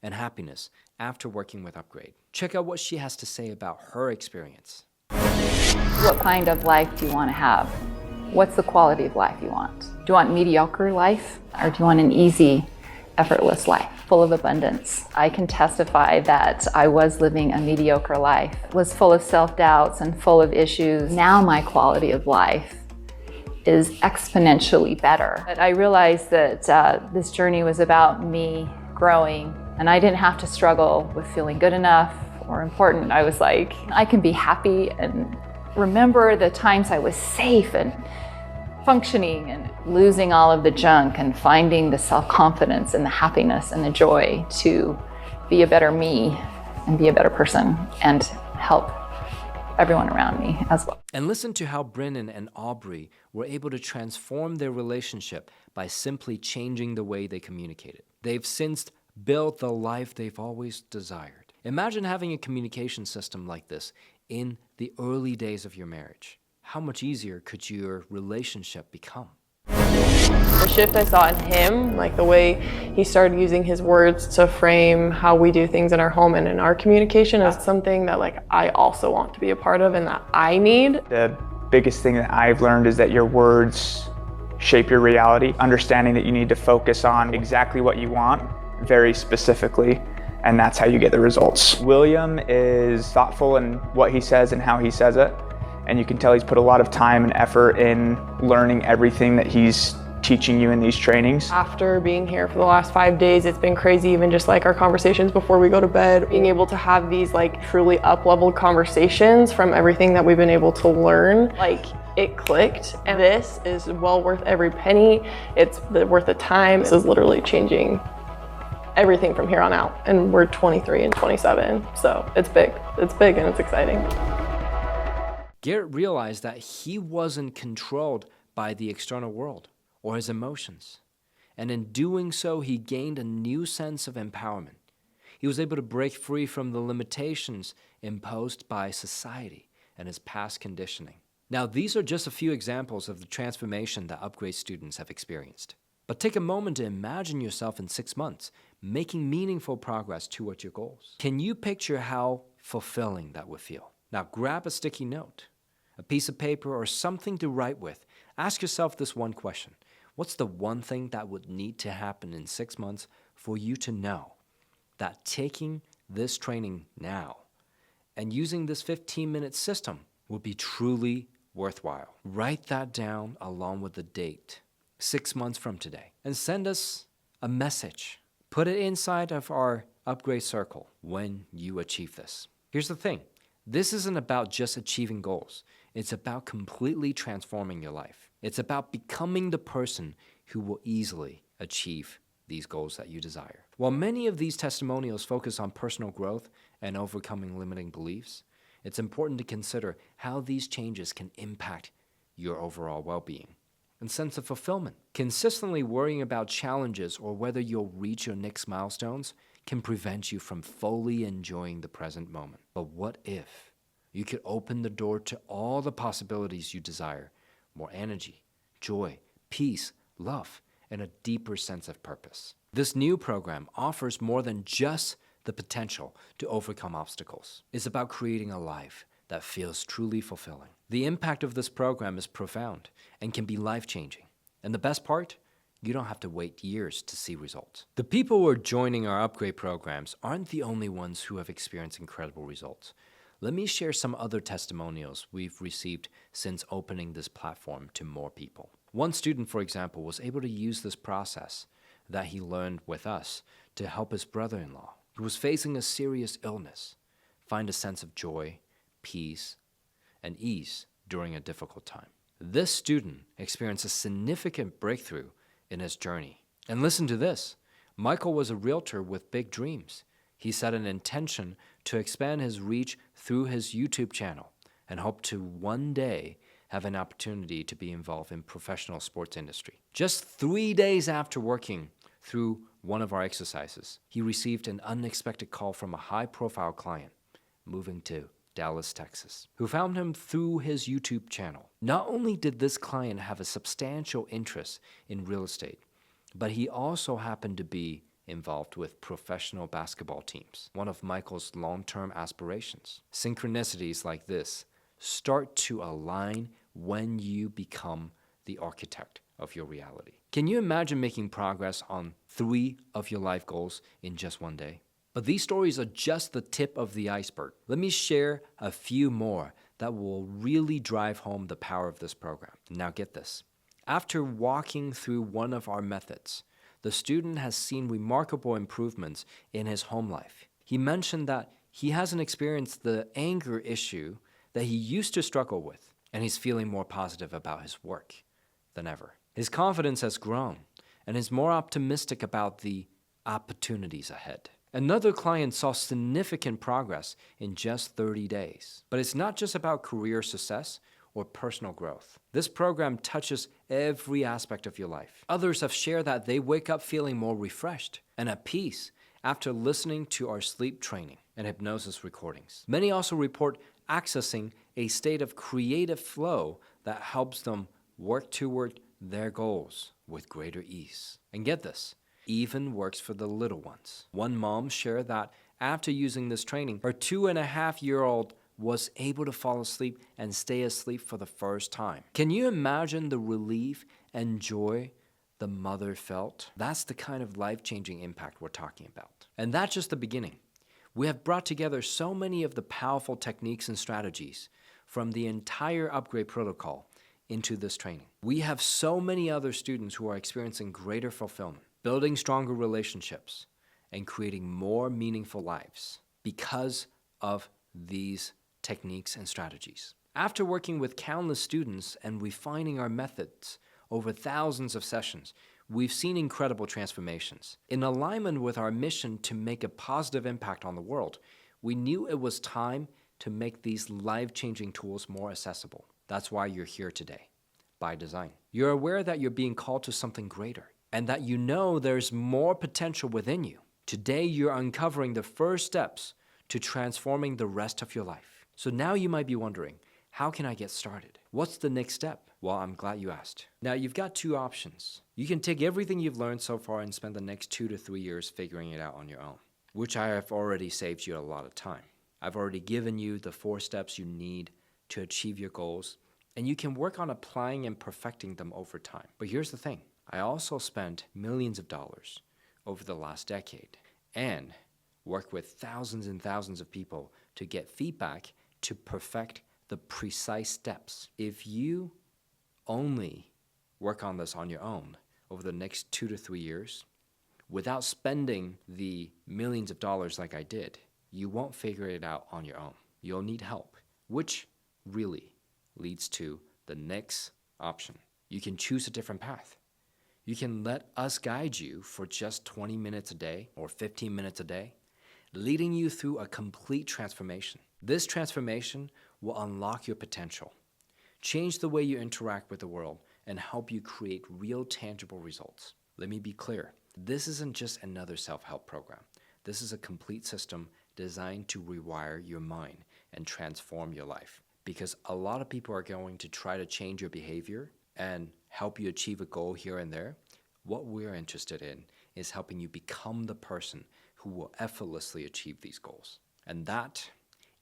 and happiness after working with Upgrade. Check out what she has to say about her experience. What kind of life do you want to have? What's the quality of life you want? Do you want mediocre life, or do you want an easy, effortless life, full of abundance? I can testify that I was living a mediocre life, was full of self-doubts and full of issues. Now my quality of life is exponentially better. But I realized that this journey was about me growing, and I didn't have to struggle with feeling good enough or important. I was like, I can be happy and remember the times I was safe and functioning and losing all of the junk and finding the self-confidence and the happiness and the joy to be a better me and be a better person and help everyone around me as well. And listen to how Brennan and Aubrey were able to transform their relationship by simply changing the way they communicated. They've since built the life they've always desired. Imagine having a communication system like this in the early days of your marriage. How much easier could your relationship become? The shift I saw in him, like the way he started using his words to frame how we do things in our home and in our communication, is something that like I also want to be a part of and that I need. The biggest thing that I've learned is that your words shape your reality. Understanding that you need to focus on exactly what you want very specifically, and that's how you get the results. William is thoughtful in what he says and how he says it, and you can tell he's put a lot of time and effort in learning everything that he's teaching you in these trainings. After being here for the last 5 days, it's been crazy, even just like our conversations before we go to bed, being able to have these like truly up-leveled conversations from everything that we've been able to learn. Like, it clicked, and this is well worth every penny. It's worth the time. This is literally changing everything from here on out, and we're 23 and 27, so it's big and it's exciting. Garrett realized that he wasn't controlled by the external world or his emotions, and in doing so, he gained a new sense of empowerment. He was able to break free from the limitations imposed by society and his past conditioning. Now, these are just a few examples of the transformation that Upgrade students have experienced. But take a moment to imagine yourself in 6 months, making meaningful progress toward your goals. Can you picture how fulfilling that would feel? Now grab a sticky note, a piece of paper, or something to write with. Ask yourself this one question. What's the one thing that would need to happen in 6 months for you to know that taking this training now and using this 15-minute system will be truly worthwhile? Write that down along with the date, 6 months from today, and send us a message. Put it inside of our Upgrade Circle when you achieve this. Here's the thing. This isn't about just achieving goals. It's about completely transforming your life. It's about becoming the person who will easily achieve these goals that you desire. While many of these testimonials focus on personal growth and overcoming limiting beliefs, it's important to consider how these changes can impact your overall well-being and sense of fulfillment. Consistently worrying about challenges or whether you'll reach your next milestones can prevent you from fully enjoying the present moment. But what if you could open the door to all the possibilities you desire? More energy, joy, peace, love, and a deeper sense of purpose. This new program offers more than just the potential to overcome obstacles. It's about creating a life that feels truly fulfilling. The impact of this program is profound and can be life-changing. And the best part, you don't have to wait years to see results. The people who are joining our upgrade programs aren't the only ones who have experienced incredible results. Let me share some other testimonials we've received since opening this platform to more people. One student, for example, was able to use this process that he learned with us to help his brother-in-law, who was facing a serious illness, find a sense of joy, peace, and ease during a difficult time. This student experienced a significant breakthrough in his journey. And listen to this. Michael was a realtor with big dreams. He set an intention to expand his reach through his YouTube channel and hoped to one day have an opportunity to be involved in professional sports industry. Just 3 days after working through one of our exercises, he received an unexpected call from a high-profile client moving to Dallas, Texas, who found him through his YouTube channel. Not only did this client have a substantial interest in real estate, but he also happened to be involved with professional basketball teams, one of Michael's long-term aspirations. Synchronicities like this start to align when you become the architect of your reality. Can you imagine making progress on 3 of your life goals in just one day? But these stories are just the tip of the iceberg. Let me share a few more that will really drive home the power of this program. Now get this. After walking through one of our methods, the student has seen remarkable improvements in his home life. He mentioned that he hasn't experienced the anger issue that he used to struggle with, and he's feeling more positive about his work than ever. His confidence has grown, and is more optimistic about the opportunities ahead. Another client saw significant progress in just 30 days. But it's not just about career success or personal growth. This program touches every aspect of your life. Others have shared that they wake up feeling more refreshed and at peace after listening to our sleep training and hypnosis recordings. Many also report accessing a state of creative flow that helps them work toward their goals with greater ease. And get this, even works for the little ones. One mom shared that after using this training, her 2.5-year-old was able to fall asleep and stay asleep for the first time. Can you imagine the relief and joy the mother felt? That's the kind of life-changing impact we're talking about. And that's just the beginning. We have brought together so many of the powerful techniques and strategies from the entire upgrade protocol into this training. We have so many other students who are experiencing greater fulfillment, building stronger relationships, and creating more meaningful lives because of these techniques and strategies. After working with countless students and refining our methods over thousands of sessions, we've seen incredible transformations. In alignment with our mission to make a positive impact on the world, we knew it was time to make these life-changing tools more accessible. That's why you're here today, by design. You're aware that you're being called to something greater, and that you know there's more potential within you. Today, you're uncovering the first steps to transforming the rest of your life. So now you might be wondering, how can I get started? What's the next step? Well, I'm glad you asked. Now, you've got 2 options. You can take everything you've learned so far and spend the next 2 to 3 years figuring it out on your own, which I have already saved you a lot of time. I've already given you the 4 steps you need to achieve your goals, and you can work on applying and perfecting them over time. But here's the thing. I also spent millions of dollars over the last decade and worked with thousands and thousands of people to get feedback to perfect the precise steps. If you only work on this on your own over the next 2 to 3 years, without spending the millions of dollars like I did, you won't figure it out on your own. You'll need help, which really leads to the next option. You can choose a different path. You can let us guide you for just 20 minutes a day or 15 minutes a day, leading you through a complete transformation. This transformation will unlock your potential, change the way you interact with the world, and help you create real tangible results. Let me be clear. This isn't just another self-help program. This is a complete system designed to rewire your mind and transform your life. Because a lot of people are going to try to change your behavior and help you achieve a goal here and there. What we're interested in is helping you become the person who will effortlessly achieve these goals. And that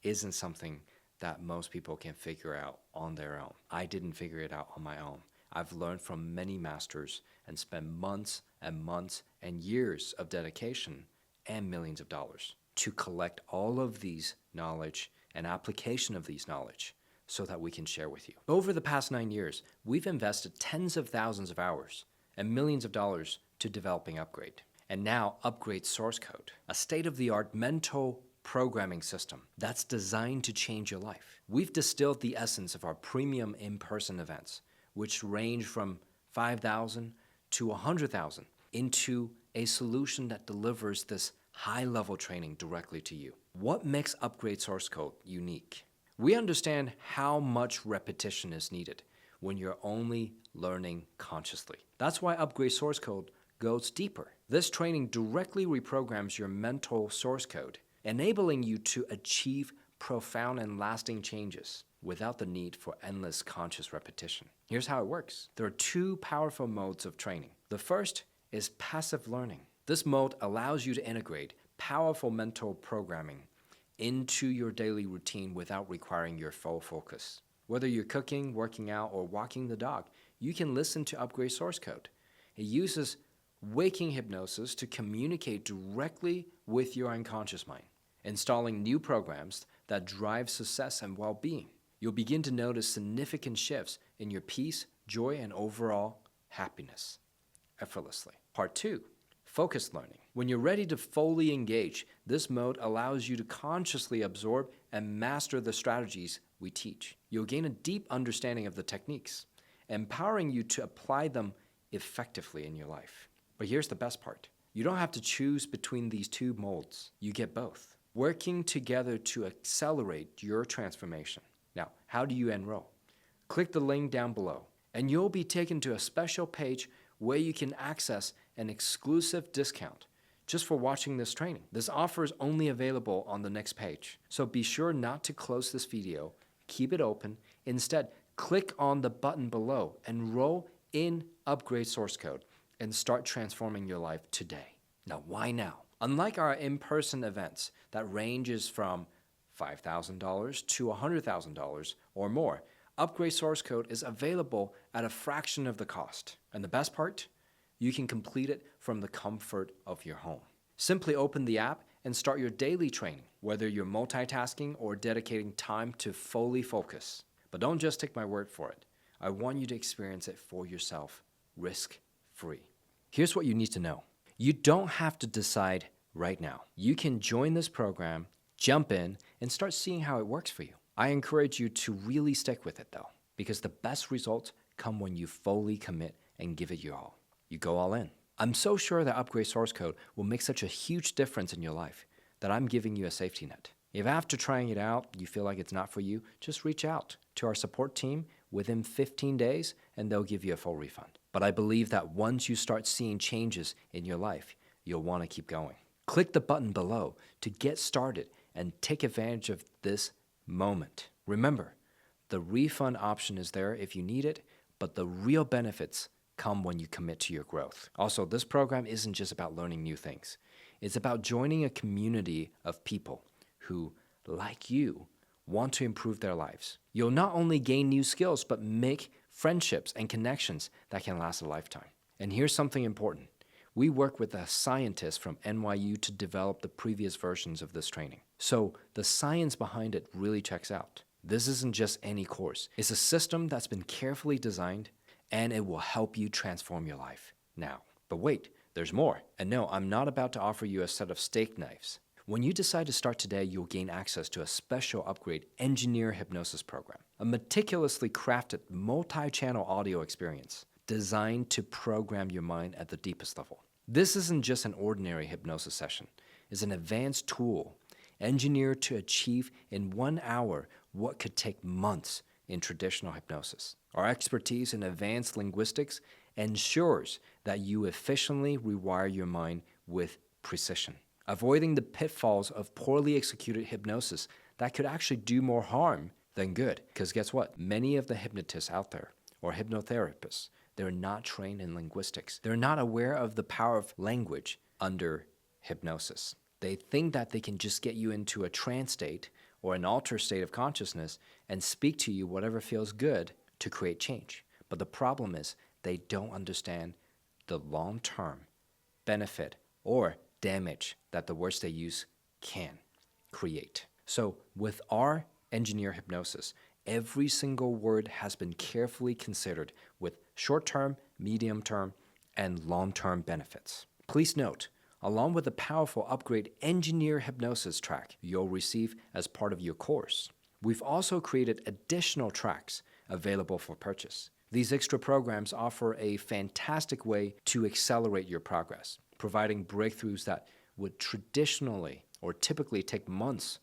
isn't something that most people can figure out on their own. I didn't figure it out on my own. I've learned from many masters and spent months and months and years of dedication and millions of dollars to collect all of these knowledge and application of these knowledge so that we can share with you. Over the past 9 years, we've invested tens of thousands of hours and millions of dollars to developing Upgrade. And now Upgrade Source Code, a state-of-the-art mental programming system that's designed to change your life. We've distilled the essence of our premium in-person events, which range from 5,000 to 100,000, into a solution that delivers this high-level training directly to you. What makes Upgrade Source Code unique? We understand how much repetition is needed when you're only learning consciously. That's why Upgrade Source Code goes deeper. This training directly reprograms your mental source code, enabling you to achieve profound and lasting changes without the need for endless conscious repetition. Here's how it works. There are two powerful modes of training. The first is passive learning. This mode allows you to integrate powerful mental programming into your daily routine without requiring your full focus. Whether you're cooking, working out, or walking the dog, you can listen to Upgrade Source Code. It uses waking hypnosis to communicate directly with your unconscious mind, installing new programs that drive success and well-being. You'll begin to notice significant shifts in your peace, joy, and overall happiness effortlessly. Part 2, focused learning. When you're ready to fully engage, this mode allows you to consciously absorb and master the strategies we teach. You'll gain a deep understanding of the techniques, empowering you to apply them effectively in your life. But here's the best part. You don't have to choose between these two modes. You get both, working together to accelerate your transformation. Now, how do you enroll? Click the link down below, and you'll be taken to a special page where you can access an exclusive discount just for watching this training. This offer is only available on the next page, so be sure not to close this video. Keep it open. Instead, click on the button below, enroll in Upgrade Source Code, and start transforming your life today. Now, why now? Unlike our in-person events that ranges from $5,000 to $100,000 or more, Upgrade Source Code is available at a fraction of the cost. And the best part? You can complete it from the comfort of your home. Simply open the app and start your daily training, whether you're multitasking or dedicating time to fully focus. But don't just take my word for it. I want you to experience it for yourself, risk-free. Here's what you need to know. You don't have to decide right now. You can join this program, jump in, and start seeing how it works for you. I encourage you to really stick with it though, because the best results come when you fully commit and give it your all. You go all in. I'm so sure that Upgrade Source Code will make such a huge difference in your life that I'm giving you a safety net. If after trying it out, you feel like it's not for you, just reach out to our support team within 15 days and they'll give you a full refund. But I believe that once you start seeing changes in your life, you'll want to keep going. Click the button below to get started and take advantage of this moment. Remember, the refund option is there if you need it, but the real benefits come when you commit to your growth. Also, this program isn't just about learning new things. It's about joining a community of people who, like you, want to improve their lives. You'll not only gain new skills, but make friendships and connections that can last a lifetime. And here's something important. We work with a scientist from NYU to develop the previous versions of this training. So the science behind it really checks out. This isn't just any course. It's a system that's been carefully designed, and it will help you transform your life now. But wait, there's more. And no, I'm not about to offer you a set of steak knives. When you decide to start today, you'll gain access to a special upgrade engineer hypnosis program, a meticulously crafted multi-channel audio experience designed to program your mind at the deepest level. This isn't just an ordinary hypnosis session. It's an advanced tool engineered to achieve in 1 hour what could take months in traditional hypnosis. Our expertise in advanced linguistics ensures that you efficiently rewire your mind with precision, avoiding the pitfalls of poorly executed hypnosis that could actually do more harm than good. Because guess what? Many of the hypnotists out there, or hypnotherapists, they're not trained in linguistics. They're not aware of the power of language under hypnosis. They think that they can just get you into a trance state or an altered state of consciousness and speak to you whatever feels good to create change. But the problem is they don't understand the long-term benefit or damage that the words they use can create. So with our engineer hypnosis, every single word has been carefully considered with short-term, medium-term, and long-term benefits. Please note, along with the powerful upgrade engineer hypnosis track you'll receive as part of your course, we've also created additional tracks available for purchase. These extra programs offer a fantastic way to accelerate your progress, providing breakthroughs that would traditionally or typically take months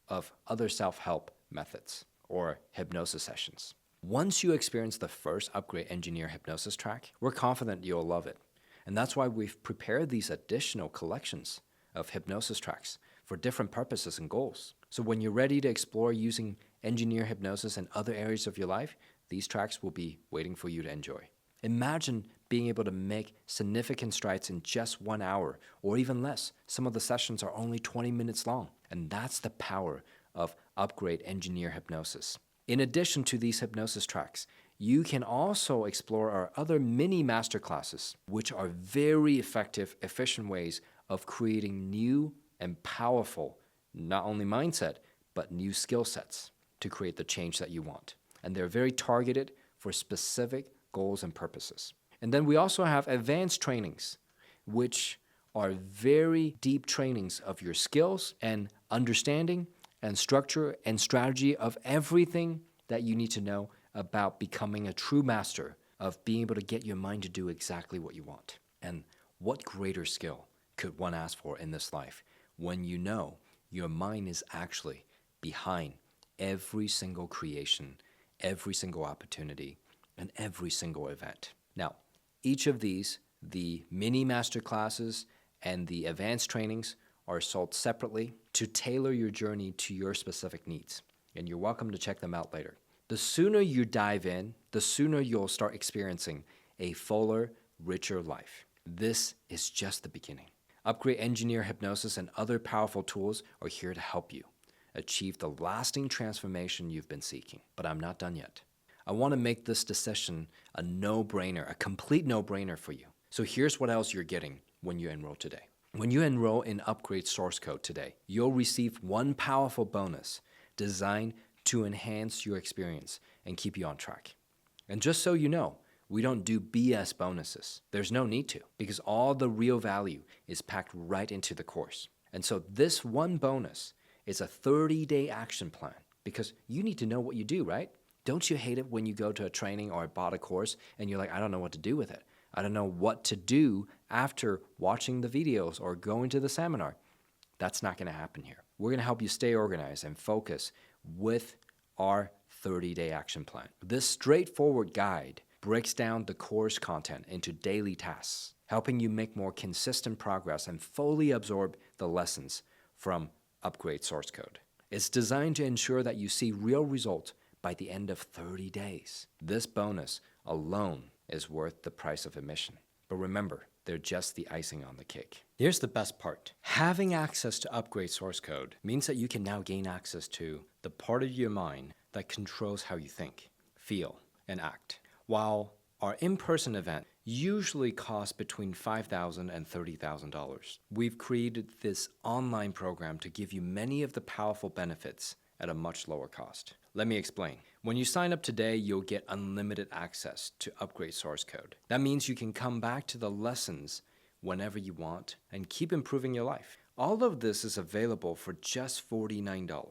of other self-help methods or hypnosis sessions. Once you experience the first upgrade engineer hypnosis track, we're confident you'll love it. And that's why we've prepared these additional collections of hypnosis tracks for different purposes and goals. So when you're ready to explore using engineer hypnosis in other areas of your life, these tracks will be waiting for you to enjoy. Imagine being able to make significant strides in just 1 hour or even less. Some of the sessions are only 20 minutes long, and that's the power of Upgrade Engineer Hypnosis. In addition to these hypnosis tracks, you can also explore our other mini masterclasses, which are very effective, efficient ways of creating new and powerful, not only mindset, but new skill sets to create the change that you want. And they're very targeted for specific goals and purposes. And then we also have advanced trainings, which are very deep trainings of your skills and understanding and structure and strategy of everything that you need to know about becoming a true master of being able to get your mind to do exactly what you want. And what greater skill could one ask for in this life when you know your mind is actually behind every single creation, every single opportunity, and every single event? Now, each of these, the mini master classes and the advanced trainings, are sold separately to tailor your journey to your specific needs. And you're welcome to check them out later. The sooner you dive in, the sooner you'll start experiencing a fuller, richer life. This is just the beginning. Upgrade Engineer Hypnosis and other powerful tools are here to help you achieve the lasting transformation you've been seeking. But I'm not done yet. I want to make this decision a no-brainer, a complete no-brainer for you. So here's what else you're getting when you enroll today. When you enroll in Upgrade Source Code today, you'll receive one powerful bonus designed to enhance your experience and keep you on track. And just so you know, we don't do BS bonuses. There's no need to, because all the real value is packed right into the course. And so this one bonus is a 30-day action plan, because you need to know what you do, right? Don't you hate it when you go to a training or bought a course and you're like, I don't know what to do with it. I don't know what to do after watching the videos or going to the seminar. That's not going to happen here. We're going to help you stay organized and focus with our 30-day action plan. This straightforward guide breaks down the course content into daily tasks, helping you make more consistent progress and fully absorb the lessons from Upgrade Source Code. It's designed to ensure that you see real results by the end of 30 days. This bonus alone is worth the price of admission. But remember, they're just the icing on the cake. Here's the best part. Having access to Upgrade Source Code means that you can now gain access to the part of your mind that controls how you think, feel, and act. While our in-person event usually costs between $5,000 and $30,000, we've created this online program to give you many of the powerful benefits at a much lower cost. Let me explain. When you sign up today, you'll get unlimited access to Upgrade Source Code. That means you can come back to the lessons whenever you want and keep improving your life. All of this is available for just $49.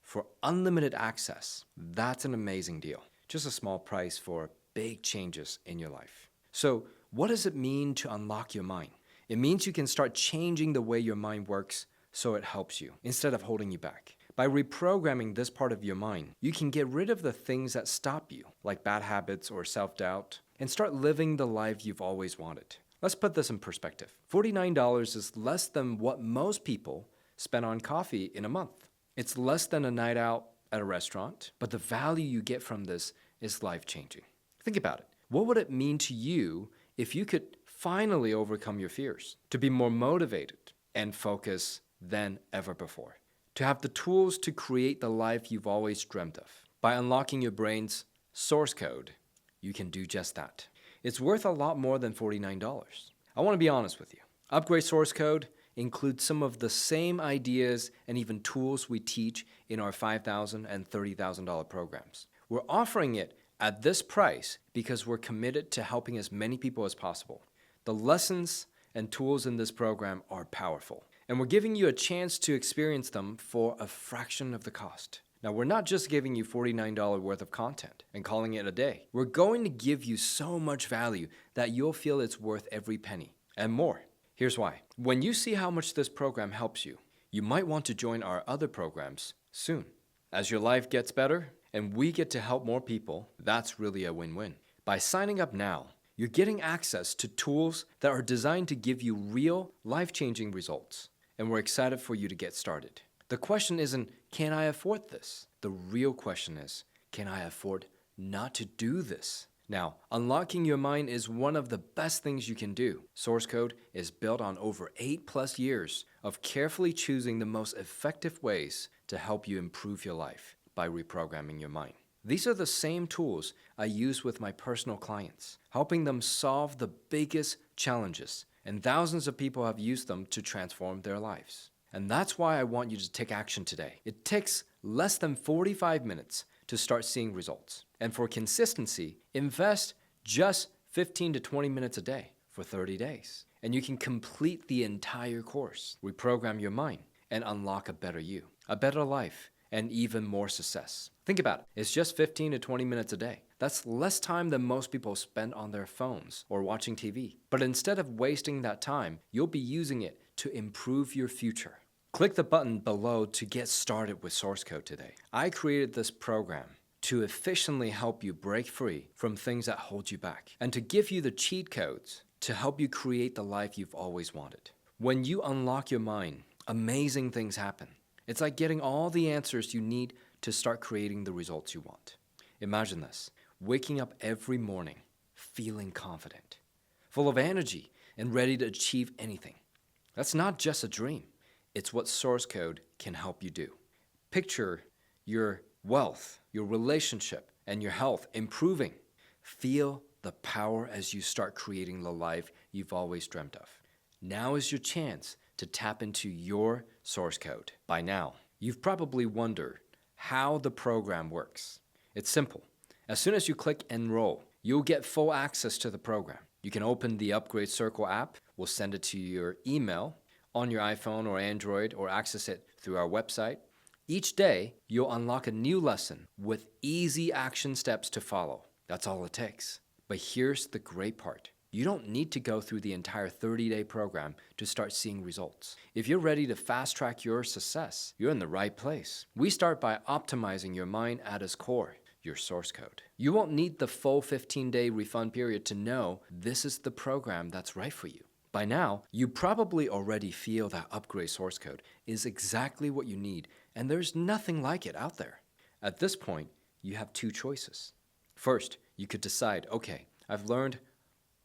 For unlimited access, that's an amazing deal. Just a small price for big changes in your life. So, what does it mean to unlock your mind? It means you can start changing the way your mind works so it helps you instead of holding you back. By reprogramming this part of your mind, you can get rid of the things that stop you, like bad habits or self-doubt, and start living the life you've always wanted. Let's put this in perspective. $49 is less than what most people spend on coffee in a month. It's less than a night out at a restaurant, but the value you get from this is life-changing. Think about it. What would it mean to you if you could finally overcome your fears, to be more motivated and focused than ever before? To have the tools to create the life you've always dreamt of. By unlocking your brain's source code, you can do just that. It's worth a lot more than $49. I want to be honest with you. Upgrade Source Code includes some of the same ideas and even tools we teach in our $5,000 and $30,000 programs. We're offering it at this price because we're committed to helping as many people as possible. The lessons and tools in this program are powerful, and we're giving you a chance to experience them for a fraction of the cost. Now, we're not just giving you $49 worth of content and calling it a day. We're going to give you so much value that you'll feel it's worth every penny and more. Here's why. When you see how much this program helps you, you might want to join our other programs soon. As your life gets better and we get to help more people, that's really a win-win. By signing up now, you're getting access to tools that are designed to give you real, life-changing results. and we're excited for you to get started. The question isn't, can I afford this? The real question is, can I afford not to do this? Now, unlocking your mind is one of the best things you can do. Source Code is built on over 8+ years of carefully choosing the most effective ways to help you improve your life by reprogramming your mind. These are the same tools I use with my personal clients, helping them solve the biggest challenges, and thousands of people have used them to transform their lives. And that's why I want you to take action today. It takes less than 45 minutes to start seeing results. And for consistency, invest just 15 to 20 minutes a day for 30 days. And you can complete the entire course, reprogram your mind, and unlock a better you, a better life, and even more success. Think about it. It's just 15 to 20 minutes a day. That's less time than most people spend on their phones or watching TV. But instead of wasting that time, you'll be using it to improve your future. Click the button below to get started with Source Code today. I created this program to efficiently help you break free from things that hold you back and to give you the cheat codes to help you create the life you've always wanted. When you unlock your mind, amazing things happen. It's like getting all the answers you need to start creating the results you want. Imagine this, waking up every morning feeling confident, full of energy, and ready to achieve anything. That's not just a dream. It's what Source Code can help you do. Picture your wealth, your relationship, and your health improving. Feel the power as you start creating the life you've always dreamt of. Now is your chance to tap into your Source Code. By now, you've probably wondered how the program works. It's simple. As soon as you click Enroll, you'll get full access to the program. You can open the Upgrade Circle app. We'll send it to your email on your iPhone or Android, or access it through our website. Each day, you'll unlock a new lesson with easy action steps to follow. That's all it takes. But here's the great part. You don't need to go through the entire 30-day program to start seeing results. If you're ready to fast-track your success, you're in the right place. We start by optimizing your mind at its core, your Source Code. You won't need the full 15-day refund period to know this is the program that's right for you. By now, you probably already feel that Upgrade Source Code is exactly what you need, and there's nothing like it out there. At this point, you have two choices. First, you could decide, okay, I've learned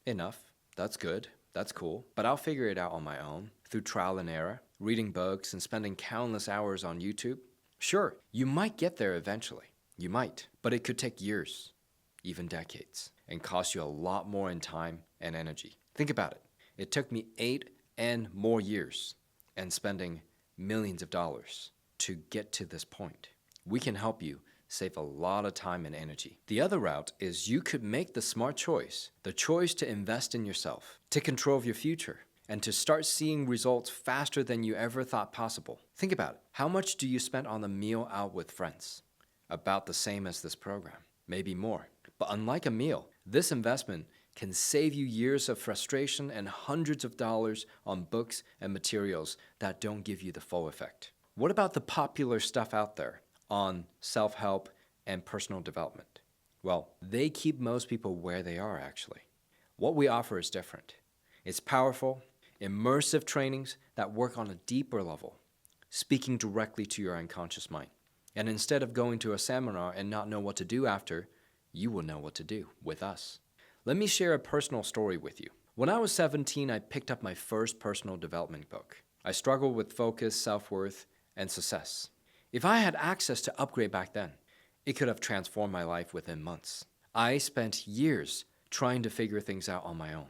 enough, that's good, that's cool, but I'll figure it out on my own through trial and error, reading books, and spending countless hours on YouTube. Sure, you might get there eventually. You might, but it could take years, even decades, and cost you a lot more in time and energy. Think about it. It took me 8 and more years and spending millions of dollars to get to this point. We can help you save a lot of time and energy. The other route is you could make the smart choice, the choice to invest in yourself, to control your future, and to start seeing results faster than you ever thought possible. Think about it. How much do you spend on a meal out with friends? About the same as this program, maybe more. But unlike a meal, this investment can save you years of frustration and hundreds of dollars on books and materials that don't give you the full effect. What about the popular stuff out there on self-help and personal development? Well, they keep most people where they are actually. What we offer is different. It's powerful, immersive trainings that work on a deeper level, speaking directly to your unconscious mind. And instead of going to a seminar and not know what to do after, you will know what to do with us. Let me share a personal story with you. When I was 17, I picked up my first personal development book. I struggled with focus, self-worth, and success. If I had access to Upgrade back then, it could have transformed my life within months. I spent years trying to figure things out on my own.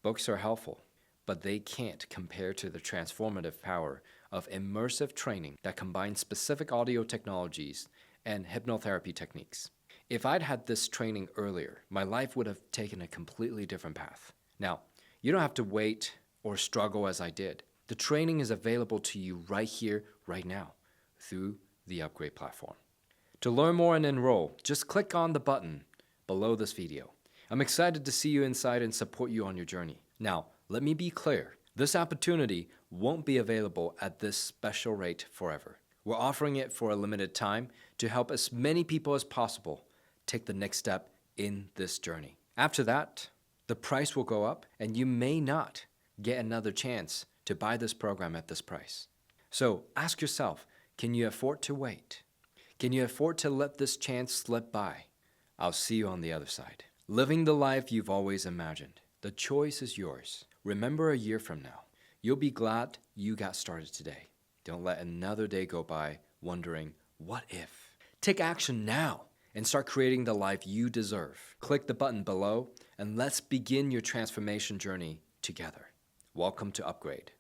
Books are helpful, but they can't compare to the transformative power of immersive training that combines specific audio technologies and hypnotherapy techniques. If I'd had this training earlier, my life would have taken a completely different path. Now, you don't have to wait or struggle as I did. The training is available to you right here, right now, through the Upgrade platform. To learn more and enroll, just click on the button below this video. I'm excited to see you inside and support you on your journey. Now, let me be clear. This opportunity won't be available at this special rate forever. We're offering it for a limited time to help as many people as possible take the next step in this journey. After that, the price will go up and you may not get another chance to buy this program at this price. So ask yourself, can you afford to wait? Can you afford to let this chance slip by? I'll see you on the other side. Living the life you've always imagined. The choice is yours. Remember a year from now. You'll be glad you got started today. Don't let another day go by wondering, what if? Take action now and start creating the life you deserve. Click the button below and let's begin your transformation journey together. Welcome to Upgrade.